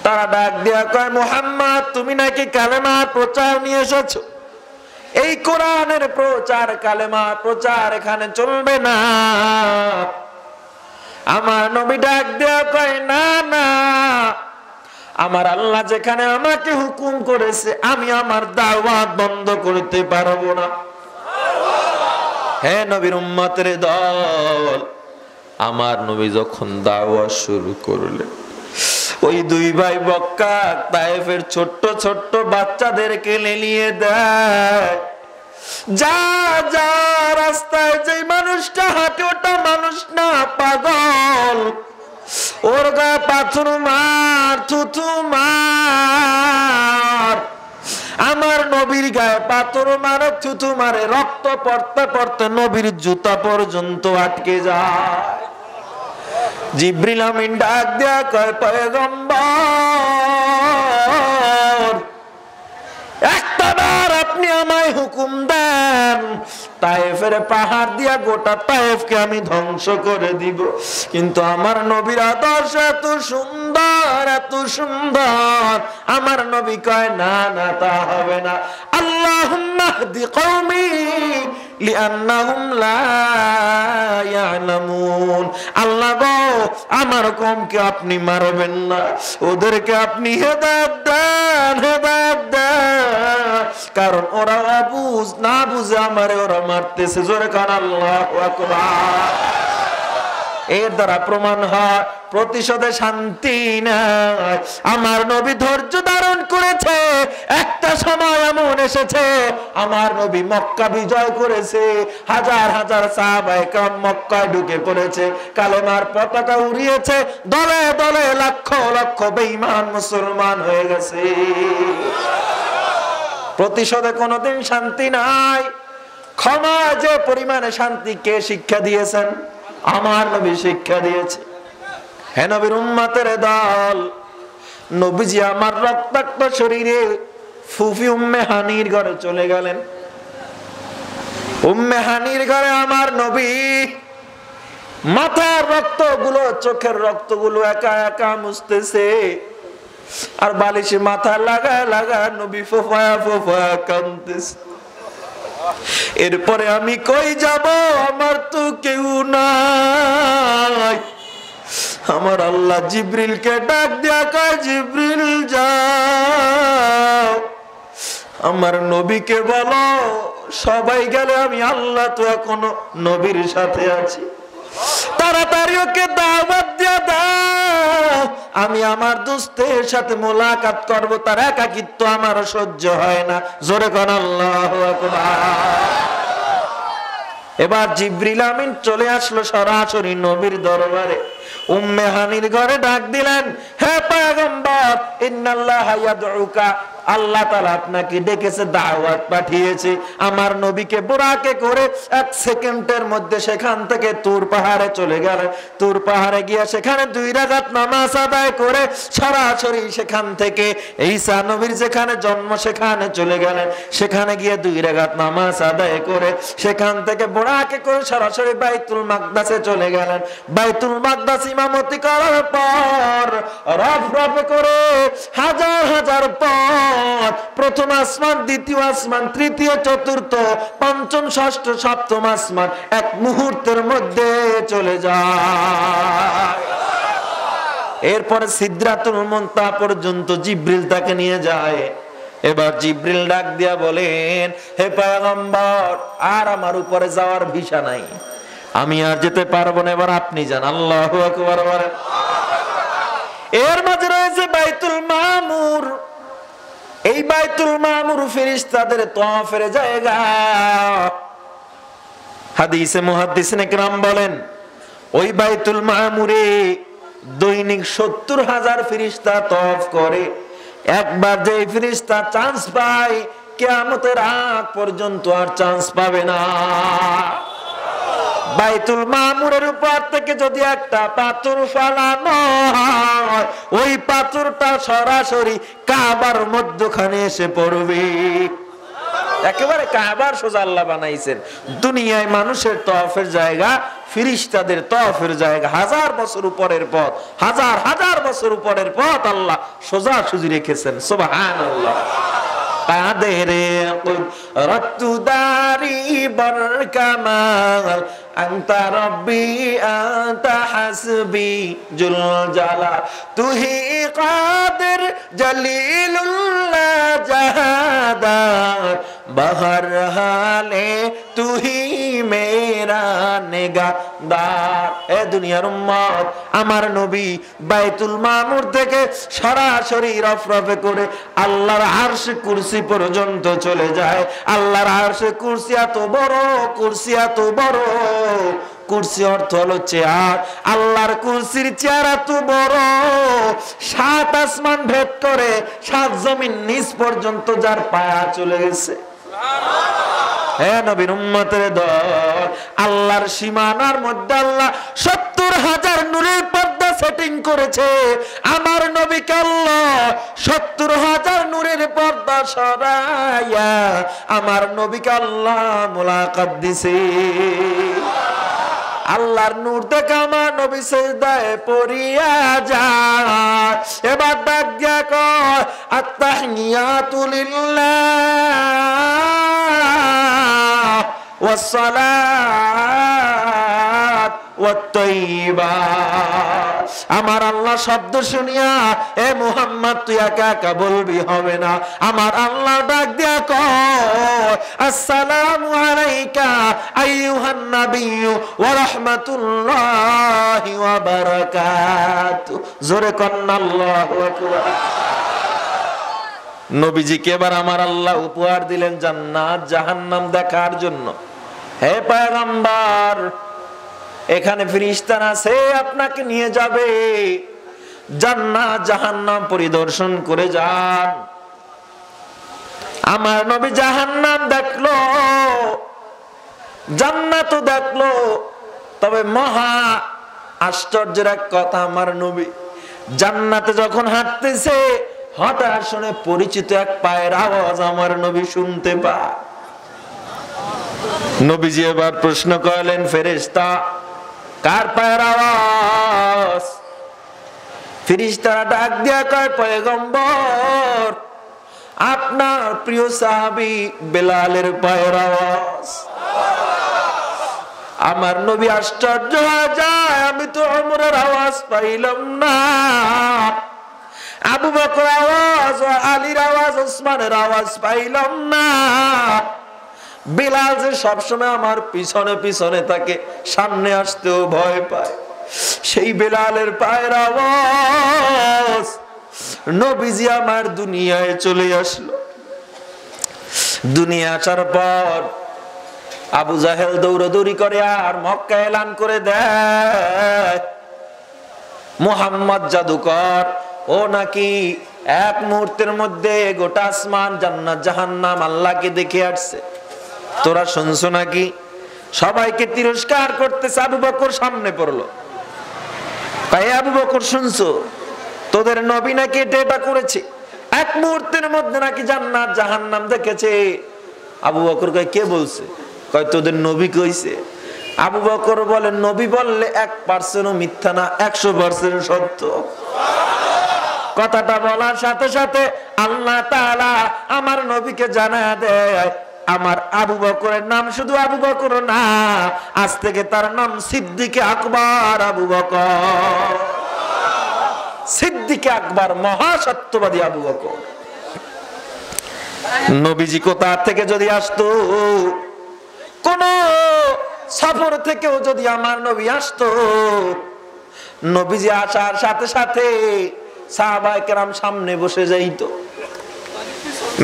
তারা ডাক দিয়া কয়, মুহাম্মদ তুমি নাকি কালেমা প্রচার নিয়ে এসেছো, এই কোরআনের প্রচার কালেমা প্রচার এখানে চলবে না। আমার নবী ডাক দিয়া কয়, না না, আমার আল্লাহ যেখানে আমাকে হুকুম করেছে আমি আমার দাওয়াত বন্ধ করতে পারবো না। হে নবীর উম্মতের দল, আমার নবী যখন দাওয়াত শুরু করলেন, ওই দুই ভাই মক্কা তায়েফের ছোট্ট ছোট্ট বাচ্চাদেরকে লেলিয়ে দেয়। যা যা রাস্তায় যে মানুষটা হাঁটে ওটা মানুষ না, পাগল, ওর গায়ে পাথর মার, থুথু মার। আমার নবীর গায়ে পাথর মারে, থুথু মারে, রক্ত পড়তে পড়তে নবীর জুতা পর্যন্ত আটকে যায়। জিবরিল আমিন ডাক দেয়া কয়, পয়গম্বর একটাবার আপনি আমায় হুকুম দেন, তায়েফের পাহাড় দিয়া গোটা তায়েফকে আমি ধ্বংস করে দিব। কিন্তু আমার নবীর আদর্শ এত সুন্দর এত সুন্দর, আমার নবী কয়, না না তা হবে না। আল্লাহুম্মা হদি কওমি লিআন্নাহুম লা ইয়ালামুন। আল্লাহ গো, আমার কওমকে আপনি মারবেন না, ওদেরকে আপনি হেদায়েত দেন, হেদায়েত দেন, কারণ ওরা বুঝ না বুঝে আমারে ওরা মারতেছে। জোরে কান আল্লাহু আকবার। এর দ্বারা প্রমাণ হয় প্রতিশোধে শান্তি নাই। আমার নবী ধৈর্য ধারণ করেছে। একটা সময় এমন এসেছে, আমার নবী মক্কা বিজয় করেছে, হাজার হাজার সাহাবায়ে কেরাম মক্কায় ঢুকে পড়েছে, কালেমার পতাকা উড়িয়েছে, দলে দলে লক্ষ লক্ষ বেঈমান মুসলমান হয়ে গেছে। প্রতিশোধে কোনোদিন শান্তি নাই। ক্ষমা যে পরিমাণে শান্তি কে শিক্ষা দিয়েছেন? আমার নবী শিক্ষা দিয়েছে। হে নবীর উম্মতের দল, নবীজি আমার রক্তাক্ত শরীরে ফুফি উম্মে হানির ঘরে চলে গেলেন। উম্মে হানির ঘরে আমার নবী মাথার রক্তগুলো চোখের রক্তগুলো একা একা মুছতেছে। আর বালিশে মাথা লাগা লাগা নবী ফোফায়া ফোফায়া কাঁদতেছে। এরপরে আমি কই যাব, আমার তো কেউ নাই। আমার আল্লাহ জিবরিলকে ডাক দিয়া কয়, জিবরিল যাও আমার নবীকে বলো সবাই গেলে আমি আল্লাহ তো এখনো নবীর সাথে আছি, তাড়াতাড়ি ওকে দাওয়াত দিয়া দাও, আমি আমার দোস্তের সাথে মোলাকাত করব, তার একাকিত্ব আমার সহ্য হয় না। জোরে কোন আল্লাহু আকবার। এবার জিবরিল আমিন চলে আসলো সরাসরি নবীর দরবারে। উম্মে হানির ঘরে ডাক দিলেন, হে পয়গম্বর, ইন্নাল্লাহা ইয়াদউকা, আল্লাহ তাআলা আপনাকে ডেকেছে, দাওয়াত পাঠিয়েছে। আমার নবীকে বুরাকে করে 1 সেকেন্ডের মধ্যে সেখান থেকে তুর পাহাড়ে চলে গেলেন। তুর পাহাড়ে গিয়ে সেখানে 2 রাকাত নামাজ আদায় করে সরাসরি সেখান থেকে ঈসা নবীর যেখানে জন্ম সেখানে চলে গেলেন। সেখানে গিয়ে 2 রাকাত নামাজ আদায় করে সেখান থেকে বুরাকে করে সরাসরি বাইতুল মাকদাসে চলে গেলেন। বাইতুল মাকদাস ইমামতি করার পর রফরফ করে হাজার হাজার পথ, প্রথম আসমান, দ্বিতীয় আসমান, তৃতীয়, চতুর্থ, পঞ্চম, ষষ্ঠ, সপ্তম আসমান 1 মুহূর্তের মধ্যে চলে যায়। এরপরে সিদরাতুল মুনতাহা পর্যন্ত জিবরিল তাকে নিয়ে যায়। এবার জিবরিল ডাক দিয়া বলেন, হে পয়গম্বর, আর আমার উপরে যাওয়ার ভিসা নাই, আমি আর যেতে পারবো না, এবার আপনি যান। আল্লাহু আকবার। এর মাঝে রয়েছে বাইতুল মামুর। এই বাইতুল মামুর ফেরেশতাদের তওয়াফের জায়গা। হাদিসে মুহাদ্দিসিনে কেরাম বলেন, ওই বাইতুল মামুরে দৈনিক 70,000 ফেরেশতা তওয়াফ করে। একবার যে ফেরেশতা চান্স পায়, কিয়ামতের আগ পর্যন্ত আর চান্স পাবে না। বাইতুল মামুরের উপর থেকে যদি একটা পাথর ফালানো হয়, ওই পাথরটা সরাসরি কাবার মধ্যখানে এসে পড়বে। একেবারে কাবার সোজা আল্লাহ বানাইছেন। দুনিয়ায় মানুষের তওয়াফের জায়গা, ফেরেশতাদের তওয়াফের জায়গা। 1000 বছর উপরের পথ, হাজার হাজার বছর উপরের পথ আল্লাহ সোজা সুজি রেখেছেন। সুবহানাল্লাহ। কাদেরে রত্তু দারি বরকামাল, আনতা রব্বি আনতা হাসবি জুল জালাল, তুহি কাদের জলিলুল্লাহ জাহাদার, বহর হালে তুহি মেরা নেগাদার। এ দুনিয়ার উম্মত, আমার নবী বাইতুল মামুর থেকে সরাসরি রফরফে করে আল্লাহর আরশ কুরসি পর্যন্ত চলে যায়। আল্লাহর আরশ কুরসি এত বড়, কুরসি এত বড়, কুরসি অর্থ হলো চেয়ার। আল্লাহর কুরসির চেয়ার এত বড়, 7 আসমান ভেদ করে 7 জমিন নিচ পর্যন্ত যার পায়া চলে গেছে। হে নবীর উম্মতের দল, আল্লাহর সীমানার মধ্যে আল্লাহ 70,000 নূরের পর্দা সেটিং করেছে। আমার নবীকে আল্লাহ 70,000 নূরের পর্দা সরাইয়া আমার নবীকে আল্লাহ মুলাকাত দিছে। আল্লাহর নূর দেখে আমার নবী সিজদায় পড়িয়া যায়। এবার ডাক দিয়া কয়, আত্তাহিয়াতু লিল্লাহ ওয়াস সালাত ওয়াত তাইয়্যিবাত। আমার আল্লাহ শব্দ শুনিয়া, এ মুহাম্মদ তুই একা একা বলবি হবে না। আমার আল্লাহ ডাক দিয়া কয়, আসসালামু আলাইকা আইয়ুহান নাবিয়্যু ওয়া রাহমাতুল্লাহি ওয়া বারাকাতুহু। জোরে কন্না আল্লাহু আকবার। নবীজিকে এবার আমার আল্লাহ উপহার দিলেন জান্নাত জাহান্নাম দেখার জন্য। হে পয়গম্বর, এখানে ফেরেশতারা আছে, আপনাকে নিয়ে যাবে, জান্নাত জাহান্নাম পরিদর্শন করে যান। আমার নবী জাহান্নাম দেখলো, জান্নাতও দেখলো। তবে মহা আশ্চর্যের এক কথা, আমার নবী জান্নাতে যখন হাঁটতেছে, হঠাৎ শুনে পরিচিত এক পায়ের আওয়াজ আমার নবী শুনতে পায়। নবীজি এবার প্রশ্ন করলেন, ফেরেশতা কার পায়ের আওয়াজ? ফেরেশতারা ডাক দিয়া কয়, পয়গম্বর, আপনার প্রিয় সাহাবী বেলালের পায়ের আওয়াজ। আমার নবী আশ্চর্য হয়ে যায়, আমি তো ওমরের আওয়াজ পাইলাম না, আবু বকর আওয়াজ, আলীর আওয়াজ, ওসমানের আওয়াজ পাইলাম না। বেলাল যে সবসময় আমার পিছনে পিছনে থাকে, সামনে আসতেও ভয় পায়, সেই বেলালের পায়ের আওয়াজ। নবীজি আমার দুনিয়ায় চলে আসলো। দুনিয়া আসার পর আবু জাহেল দৌড়াদৌড়ি করে আর মক্কা এলান করে দেয়, মুহাম্মদ জাদুকর, ও নাকি এক মুহূর্তের মধ্যে গোটা আসমান, জান্নাত, জাহান্নাম আল্লাহকে দেখে আসছে। তোরা শুনছো নাকি? সবাইকে তিরস্কার করতেছে। আবু বকর সামনে পড়লো, তাই আবু বকর শুনছো, তোদের নবী নাকি এটা করেছে, এক মুহূর্তের মধ্যে নাকি জান্নাত জাহান্নাম দেখেছে। আবু বকর কয়, কে বলছে? কয়, তোদের নবী কইছে। আবু বকর বলে, নবী বললে 1% মিথ্যা না, 100% সত্য। কথাটা বলার সাথে সাথে আল্লাহ তাআলা আমার নবীকে জানায়া দেয়, আমার আবু বকরের নাম শুধু আবু বকর না, আজ থেকে তার নাম সিদ্দিকে আকবর আবু বকর। সিদ্দিকে আকবর, মহাসত্যবাদী আবু বকর। নবীজি কোথা থেকে যদি আসতো, কোন সফর থেকেও যদি আমার নবী আসতো, নবীজি আসার সাথে সাথে সাহাবায়ে কেরাম সামনে বসে যাইতো।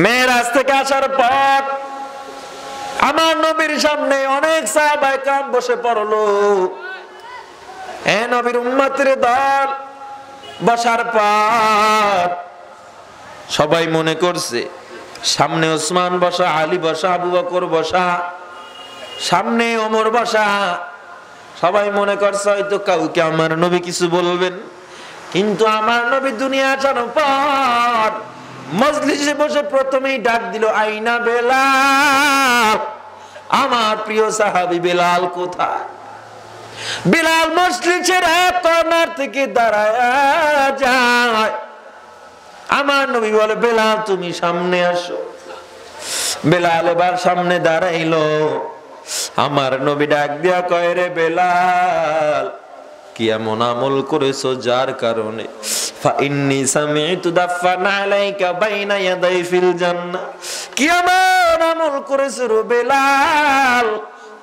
মেরাজ থেকে আসার পর আমার নবীর সামনে অনেক সাহাবায়ে কেরাম বসে পড়লো। এ নবীর উম্মতের দল। বসার পর সবাই মনে করছে সামনে ওসমান বসা, আলী বসা, আবু বকর বসা, সামনে ওমর বসা। সবাই মনে করছে হয়তো কাউকে আমার নবী কিছু বলবেন। কিন্তু আমার নবী দুনিয়া আসার পর মজলিসে বসে প্রথমেই ডাক দিল, আইনা বেলাল, আমার প্রিয় সাহাবী বেলাল কোথায়? বেলাল মজলিসের এক কর্নার থেকে দাঁড়ায় যায়। আমার নবী বলে, বেলাল তুমি সামনে আসো। বেলাল এবার সামনে দাঁড়াইলো। আমার নবী ডাক দিয়া কয়, রে বেলাল, কি এমন আমল করেছো যার কারণে ফাইন্নী সামি'তু দাফান আলাইকা বাইনা ইয়াদাই ফিল জান্নাহ, কি এমন আমল করেছো রে বেলাল,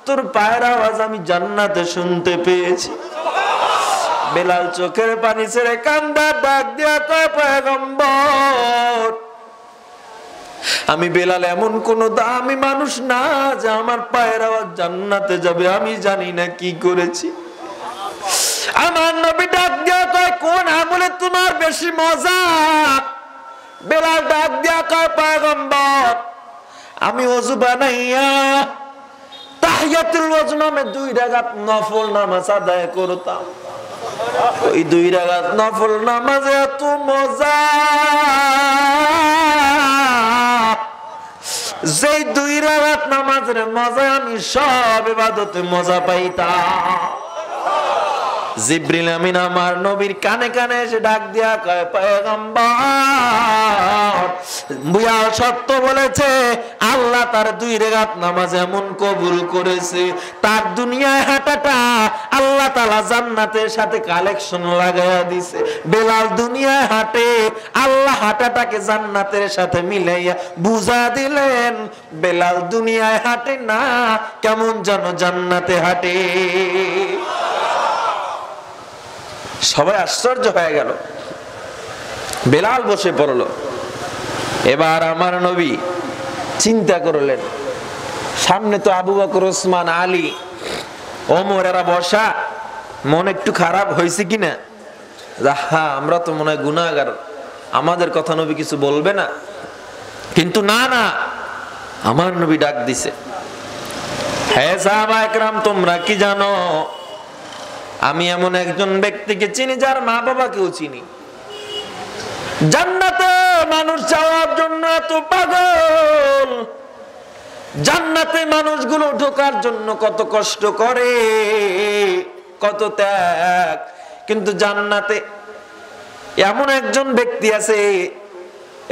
তোর পায়ের আওয়াজ আমি জান্নাতে শুনতে পেয়েছি। বেলাল চোখের পানি ছেড়ে কান্দা, ডাক দিয়া কয়, পয়গম্বর, আমি বেলাল এমন কোন দামি মানুষ না যে আমার পায়ের আওয়াজ জান্নাতে যাবে, আমি জানি না কি করেছি। আমার নবী ডাক দিয়া কয়, কোন আমলে তোমার বেশি মজা? বেলাল ডাক দিয়া কয়, পয়গম্বর, আমি ওযু বানাইয়া তাহিয়াতুল ওযু নামে 2 রাকাত নফল নামাজ আদায় করতাম। ওই 2 রাকাত নফল নামাজে এত মজা, যেই 2 রাকাত নামাজের মজা আমি সব ইবাদতে মজা পাইতাম। জিবরিল আমিন আমার নবীর কানে কানে এসে ডাক দিয়া কয়, পয়গম্বর, বুয়া সত্য বলেছে, আল্লাহ তার 2 রাকাত নামাজ এমন কবুল করেছে, তার দুনিয়ায় হাঁটাটা আল্লাহ তাআলা জান্নাতের সাথে কালেকশন লাগায়া দিছে। বেলাল দুনিয়ায় হাঁটে, আল্লাহ হাঁটাটাকে জান্নাতের সাথে মিলাইয়া বুঝা দিলেন, বেলাল দুনিয়ায় হাঁটে না, কেমন যেন জান্নাতে হাঁটে। সবাই আশ্চর্য হয়ে গেল। বেলাল বসে পড়লো। এবার আমার নবী চিন্তা করলেন, সামনে তো আবু বকর, ওসমান, আলী, ওমর এরা বসা, মন একটু খারাপ হয়েছে কিনা, হ্যাঁ আমরা তো মনে হয় গুনাহগার, আমাদের কথা নবী কিছু বলবে না। কিন্তু না না, আমার নবী ডাক দিছে, হে সাহাবায়ে কেরাম, তোমরা কি জানো আমি এমন একজন ব্যক্তিকে চিনি যার মা বাবাকেও চিনি। জান্নাতে মানুষ যাওয়ার জন্য এত পাগল, জান্নাতে মানুষগুলো ঢোকার জন্য কত কষ্ট করে, কত ত্যাগ, কিন্তু জান্নাতে এমন একজন ব্যক্তি আছে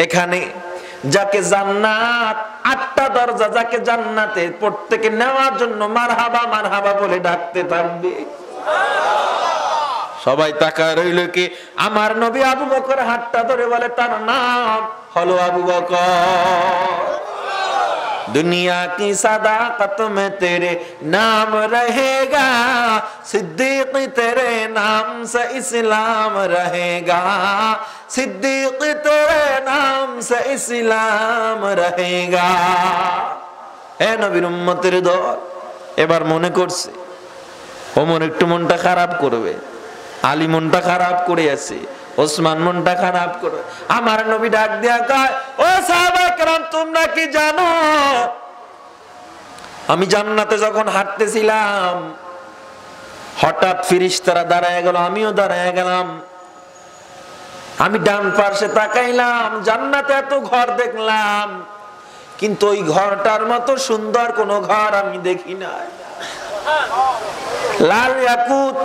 এখানে যাকে জান্নাত 8টা দরজা, যাকে জান্নাতে প্রত্যেকে নেওয়ার জন্য মারহাবা মারহাবা বলে ডাকতে থাকবে। সবাই তাকায় রইল কি আমার নবী আবু বকর হাতটা ধরে বলে তার নাম হলো আবু বকর। दुनिया की सदाकत में तेरे नाम रहेगा, सिद्दीक तेरे नाम से इस्लाम रहेगा, सिद्दीक तेरे नाम से इस्लाम रहेगा। এ নবীর উম্মতের দল এবার মনে করছে ওমর একটু মনটা খারাপ করবে, আলী মনটা খারাপ করে আছে, ওসমান মনটা খারাপ করে। আমার নবী ডাক দিয়া কয়, ও সাহাবায়ে কেরাম তোমরা কি জানো আমি জান্নাতে যখন হাঁটতেছিলাম হঠাৎ ফেরেশতারা দাঁড়ায় গেল, আমিও দাঁড়ায় গেলাম। আমি ডান পাশে তাকাইলাম, জান্নাতে এত ঘর দেখলাম, কিন্তু ওই ঘরটার মতো সুন্দর কোন ঘর আমি দেখি নাই। লাল ইয়াকুত,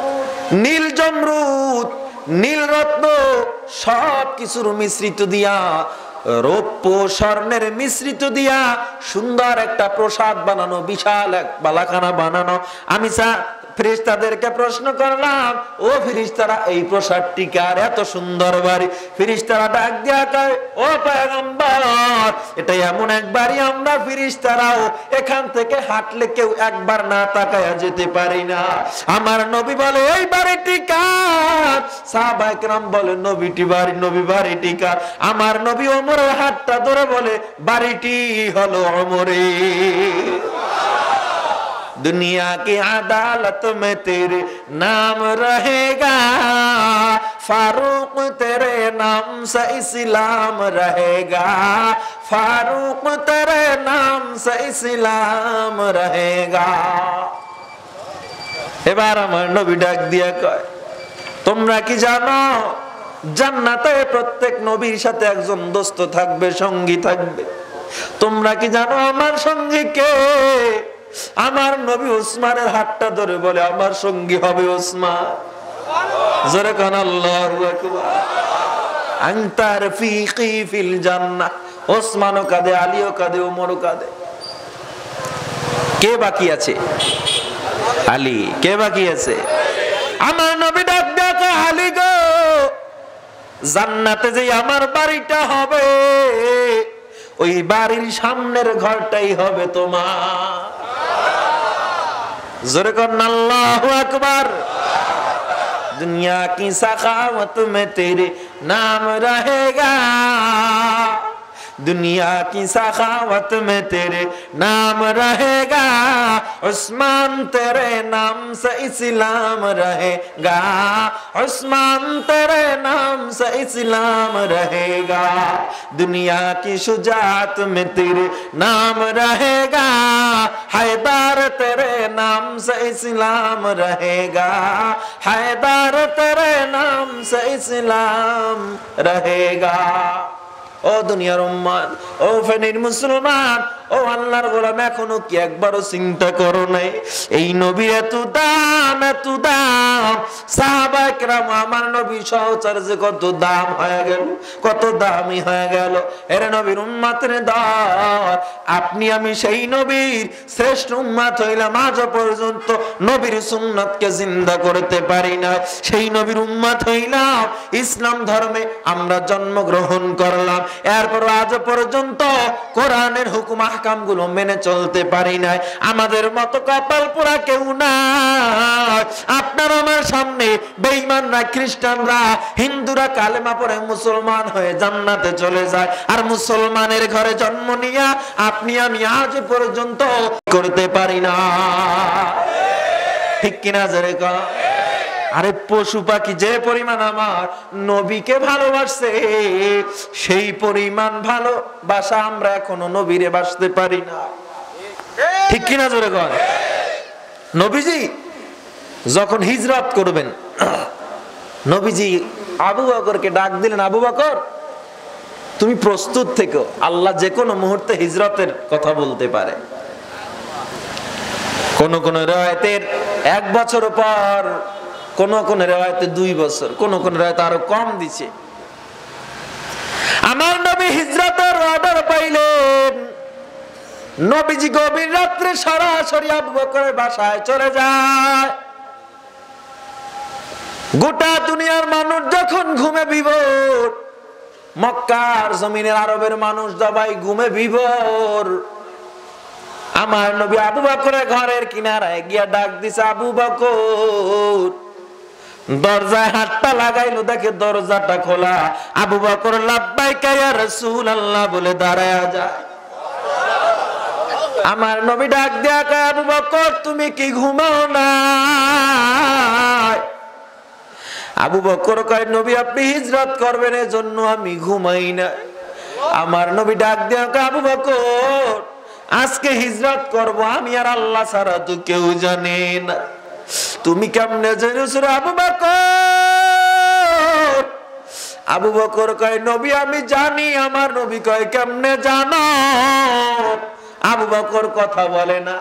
নীল জমরুদ, নীল রত্ন সব কিছুর মিশ্রিত দিয়া, রৌপ্য স্বর্ণের মিশ্রিত দিয়া সুন্দর একটা প্রসাদ বানানো, বিশাল এক বালাখানা বানানো। আমি ফেরেশতাদেরকে প্রশ্ন করলাম, ও ফেরেশতারা এই প্রসাদটি কার, এত সুন্দর বাড়ি? ফেরেশতারা ডাক দিয়া কয়, ও পয়গম্বর এটা এমন এক বাড়ি আমরা ফেরেশতারাও এখান থেকে হাঁটলে কেউ একবার না তাকায়া যেতে পারি না। আমার নবী বলে এই বাড়িটি কার? সাহাবায়ে কেরাম বলে নবীটি বাড়ি, নবী বাড়িটি কার? আমার নবী ওমরের হাতটা ধরে বলে বাড়িটি হলো ওমরের। दुनिया की अदालत में तेरे नाम रहेगा, फारूक तेरे नाम से इस्लाम रहेगा, फारूक तेरे नाम से इस्लाम रहेगा। এবার আমার নবী ডাক দিয়া কয়, তোমরা কি জানো জান্নাতে প্রত্যেক নবীর সাথে একজন দোস্ত থাকবে, সঙ্গী থাকবে? তোমরা কি জানো আমার সঙ্গী কে? আমার নবী ওসমানের হাতটা ধরে বলে আমার সঙ্গী হবে ওসমান। জোরে কান আল্লাহু আকবার। আনতা রফিকি ফিল জান্নাহ। ওসমানও কাঁদে, আলীও কাঁদে, ওমরও কাঁদে। কে বাকি আছে? আলী। কে বাকি আছে? আমার নবী ডাক ডাকা, আলী গো জান্নাতে যে আমার বাড়িটা হবে ওই বাড়ির সামনের ঘরটাই হবে তোমার। जोर करना अल्लाहु अकबर। दुनिया की सखावत में तेरे नाम रहेगा, दुनिया की सखावत में तेरे नाम रहेगा, उस्मान तेरे नाम से इस्लाम रहेगा, उस्मान तेरे नाम से इस्लाम रहेगा, दुनिया की शुजाअत में तेरे नाम रहेगा, हैदर तेरे नाम से इस्लाम रहेगा, हैदर तेरे नाम से इस्लाम रहेगा। ও দুনিয়ার উম্মত, ও ফেনীর মুসলমান, ও আল্লাহর গোলাম, এখনো কি একবারও চিন্তা করো নাই এই নবীর এত দাম, এত দাম? সাহাবায়ে কেরাম আমার নবী সহচর যে কত দাম হয়ে গেল, কত দামি হয়ে গেল। এর নবীর উম্মতের দল, আপনি আমি সেই নবীর শ্রেষ্ঠ উম্মত হইলাম, আজ পর্যন্ত নবীর সুন্নতকে জিন্দা করতে পারি না। সেই নবীর উম্মত হইলাম, ইসলাম ধর্মে আমরা জন্মগ্রহণ করলাম, এরপর আজ পর্যন্ত কোরআনের হুকুম আহকাম গুলো মেনে চলতে পারি নাই। আমাদের মতো কপাল পোড়া কেউ নাই। আপনার আমার সামনে বেঈমানরা, খ্রিস্টানরা, হিন্দুরা কালেমা পড়ে মুসলমান হয়ে জান্নাতে চলে যায়, আর মুসলমানের ঘরে জন্ম নিয়া আপনি আমি আজ পর্যন্ত করতে পারি না। ঠিক কিনা জোরে কর। আরে পশু পাখি যে পরিমাণ আমার নবীকে ভালোবাসে, সেই পরিমাণ ভালোবাসা আমরা এখনো নবীরে বাসতে পারি না। ঠিক কিনা জোরে কর। নবীজি যখন হিজরত করবেন, নবীজি আবু বকরকে ডাক দিলেন, আবু বকর তুমি প্রস্তুত থেকো, আল্লাহ যে কোনো মুহূর্তে হিজরতের কথা বলতে পারে। কোন কোন রিওয়ায়াতের 1 বছর পর, কোন কোন রিওয়ায়াতে 2 বছর, কোন কোন রিওয়ায়াতে আরো কম দিছে। নবীজি গভীর রাত্রে সরাসরি আবু বকরের বাসায় চলে যায়। গোটা দুনিয়ার মানুষ যখন ঘুমে বিভোর, মক্কার জমিনের আরবের মানুষ সবাই ঘুমে বিভোর, আমার নবী আবু বকরের ঘরের কিনারায় গিয়া ডাক দিছে, আবু বকর। দরজায় হাতটা লাগাইলো, দেখে দরজাটা খোলা। আবু বকর লাব্বাইকা ইয়া রাসূলুল্লাহ বলে দাঁড়ায়া যায়। আমার নবী ডাক দেয়া কয়, আবু বকর তুমি কি ঘুমাও না? আবু বকর কয়, নবী আপনি হিজরত করবেন এজন্য আমি ঘুমাই না। আমার নবী ডাক দেয়া কয়, আবু বকর আজকে হিজরত করব আমি আর আল্লাহ ছাড়া তো কেউ জানে না। তুমি কেমনে জেনেছো আবু বকর? আবু বকর কয়, নবী আমি জানি। আমার নবী কয়, কেমনে জানো? আবু বকর কথা বলে না।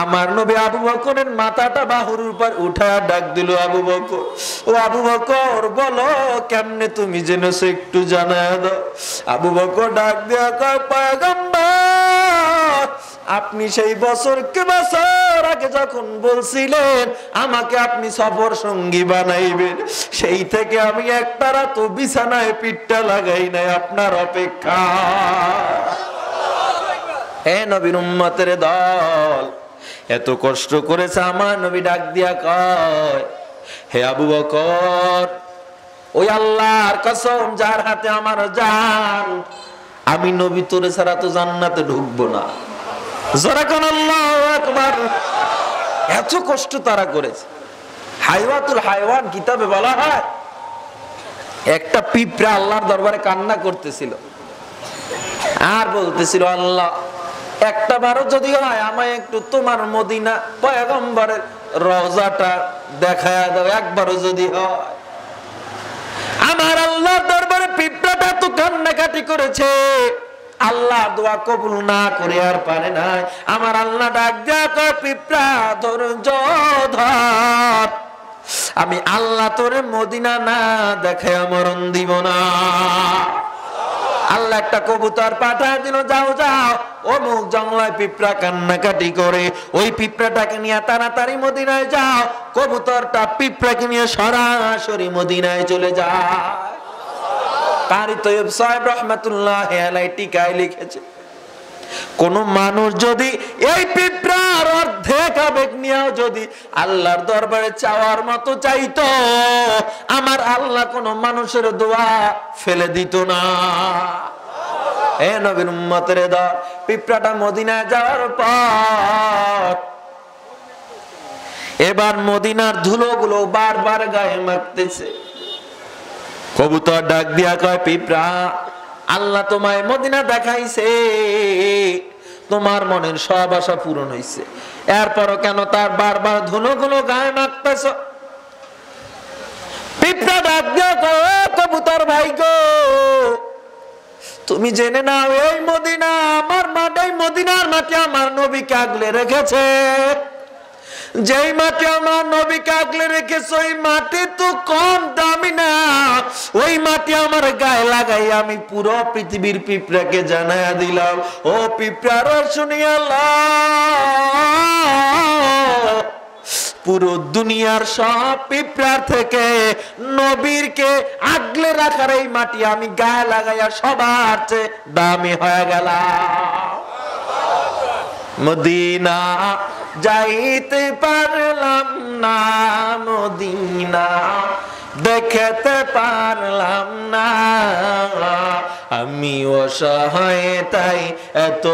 আমার নবী আবু বকরের মাথাটা বাহুর উপর উঠায় ডাক দিল, আবু বকর ও আবু বকর বলো কেমনে তুমি জেনেছো একটু জানায় দাও। আবু বকর ডাক দেয়া কয়, পয়গম্বর আপনি সেই বছর আগে যখন বলছিলেন আমাকে আপনি সফর সঙ্গী বানাইবেন, সেই থেকে আমি একটা রাত বিছানায় পিঠটা লাগাই নাই আপনার অপেক্ষা। হে নবীর উম্মতের দল, এত কষ্ট করেছে। আমার নবী ডাক দিয়া কয়, হে আবু বকর ওই আল্লাহর কসম যার হাতে আমার জান, আমি নবী তোরে ছাড়া তো জান্নাতে ঢুকবো না। যারা কোন আল্লাহু আকবার। এত কষ্ট তারা করেছে। হাইওয়াতুল হাইওয়ান কিতাবে বলা হয়, একটা পিঁপড়া আল্লাহর দরবারে কান্না করতেছিল আর বলতেছিল, আল্লাহ একটা বারও যদি হয় আমায় একটু তোমার মদিনা পয়গম্বরের রওজাটা দেখায়া দাও, একবারও যদি হয়। আমার আল্লাহর দরবারে পিঁপড়াটা তো কান্নাকাটি করেছে, আল্লাহ দোয়া কবুল না করে আর পারে না। আমার আল্লাহ ডাক দেয়া কয়, পিঁপড়া ধৈর্য ধর, আমি আল্লাহ তোরে মদিনা না দেখায়া মরণ দিব না। আল্লাহ একটা কবুতর পাঠায় দিল, যাও যাও অমুক জঙ্গলায় পিঁপড়া কান্নাকাটি করে, ওই পিঁপড়াটাকে নিয়ে তাড়াতাড়ি মদিনায় যাও। কবুতরটা পিঁপড়াকে নিয়ে সরাসরি মদিনায় চলে যায়। কারি তৈয়ব সাহেব রহমাতুল্লাহ আলাইহি টিকায় লিখেছে, কোন মানুষ যদি এই পিঁপড়ার অর্ধেক আবেগ নিয়েও যদি আল্লাহর দরবারে চাওয়ার মতো চাইতো, আমার আল্লাহ কোন মানুষের দোয়া ফেলে দিত না। হে নবীর উম্মতের দল, পিঁপড়াটা মদিনায় যাওয়ার পর এবার মদিনার ধুলোগুলো বারবার গায়ে মাখতেছে। কবুতর ডাক দিয়া কয়, পিঁপড়া আল্লাহ তোমায় মদিনা দেখাইছে, তোমার মনের সব আশা পূরণ হইছে, এরপরও কেন তার বারবার ধুলোগুলো গায়ে মাখতেছ? পিঁপড়া ডাক দিয়া কয়, কবুতর ভাই গো তুমি জেনে নাও এই মদিনা আমার মাটি, মদিনার মাটি আমার নবীকে আগলে রেখেছে। যেই মাটি আমার নবীকে আগলে রেখেছে ওই মাটি তো কম দামি না, ওই মাটি আমার গায়ে লাগাই আমি পুরো পৃথিবীর পিঁপড়াকে জানাইয়া দিলাম, ও পিঁপড়ার শুনিয়া পুরো দুনিয়ার সব পিঁপড়ার থেকে নবীরকে আগলে রাখার এই মাটি আমি গায়ে লাগাইয়া সবার চেয়ে দামি হয়ে গেলাম। মদিনা যাইতে পারলাম না, মদিনা দেখতে পারলাম না, আমি অসহায় তাই এত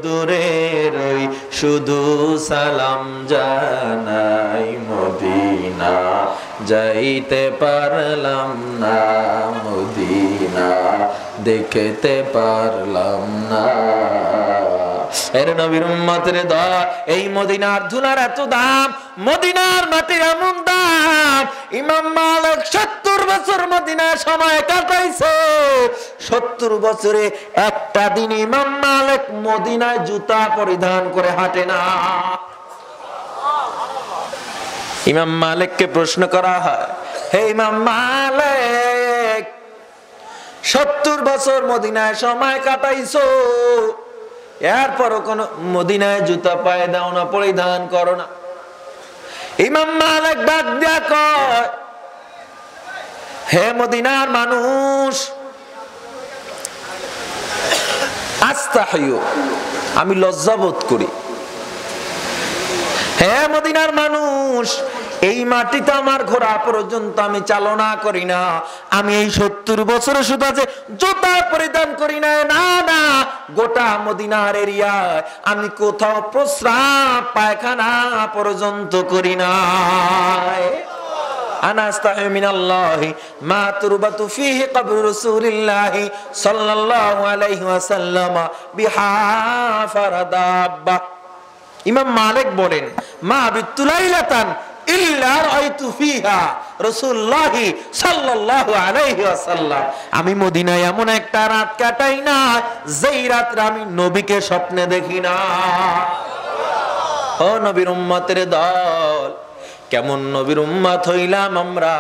দূরে রই, শুধু সালাম জানাই। মদিনা যাইতে পারলাম না, মদিনা দেখতে পারলাম না। এর নবীর উম্মতের দল, এই মদিনার ধুলার এত দাম, মদিনার মাটির এমন দাম, ইমাম মালিক 70 বছর মদিনার সময় কাটাইছে। 70 বছরে একটা দিন ইমাম মালিক মদিনায় জুতা পরিধান করে হাঁটে না। ইমাম মালিককে প্রশ্ন করা হয়, হে ইমাম মালিক 70 বছর মদিনায় সময় কাটাইছো, এরপরও কোন মদিনায় জুতা পায়ে দাও না, পরিধান করো না। ইমাম মালিক ডাক দিয়া কয়, হে মদিনার মানুষ, আস্তাহিয়ু, আমি লজ্জাবোধ করি। হে মদিনার মানুষ, এই মাটিতে আমার ঘোড়া পর্যন্ত আমি চালনা করি না। আমি এই 70 বছরে শুধু যে জুতা পরিধান করি না, না না, গোটা মদিনার এরিয়ায় আমি কোথাও প্রস্রাব পায়খানা পর্যন্ত করি না। আনা আস্তাহি মিনাল্লাহি মা তুরবাতু ফিহি কবর রাসূলিল্লাহি সাল্লাল্লাহু আলাইহি ওয়াসাল্লাম বিহাফারাদাব্বা। ইমাম মালিক বলেন, মা বিতুলাইলাতান ইল্লা রাআইতু ফিহা রাসূলুল্লাহি সাল্লাল্লাহু আলাইহি ওয়াসাল্লাম। আমি মদিনায় এমন একটা রাত কাটাই না যেই রাতে আমি নবীকে স্বপ্নে দেখি না। ও নবীর উম্মতের দল, কেমন নবীর উম্মত হইলাম আমরা,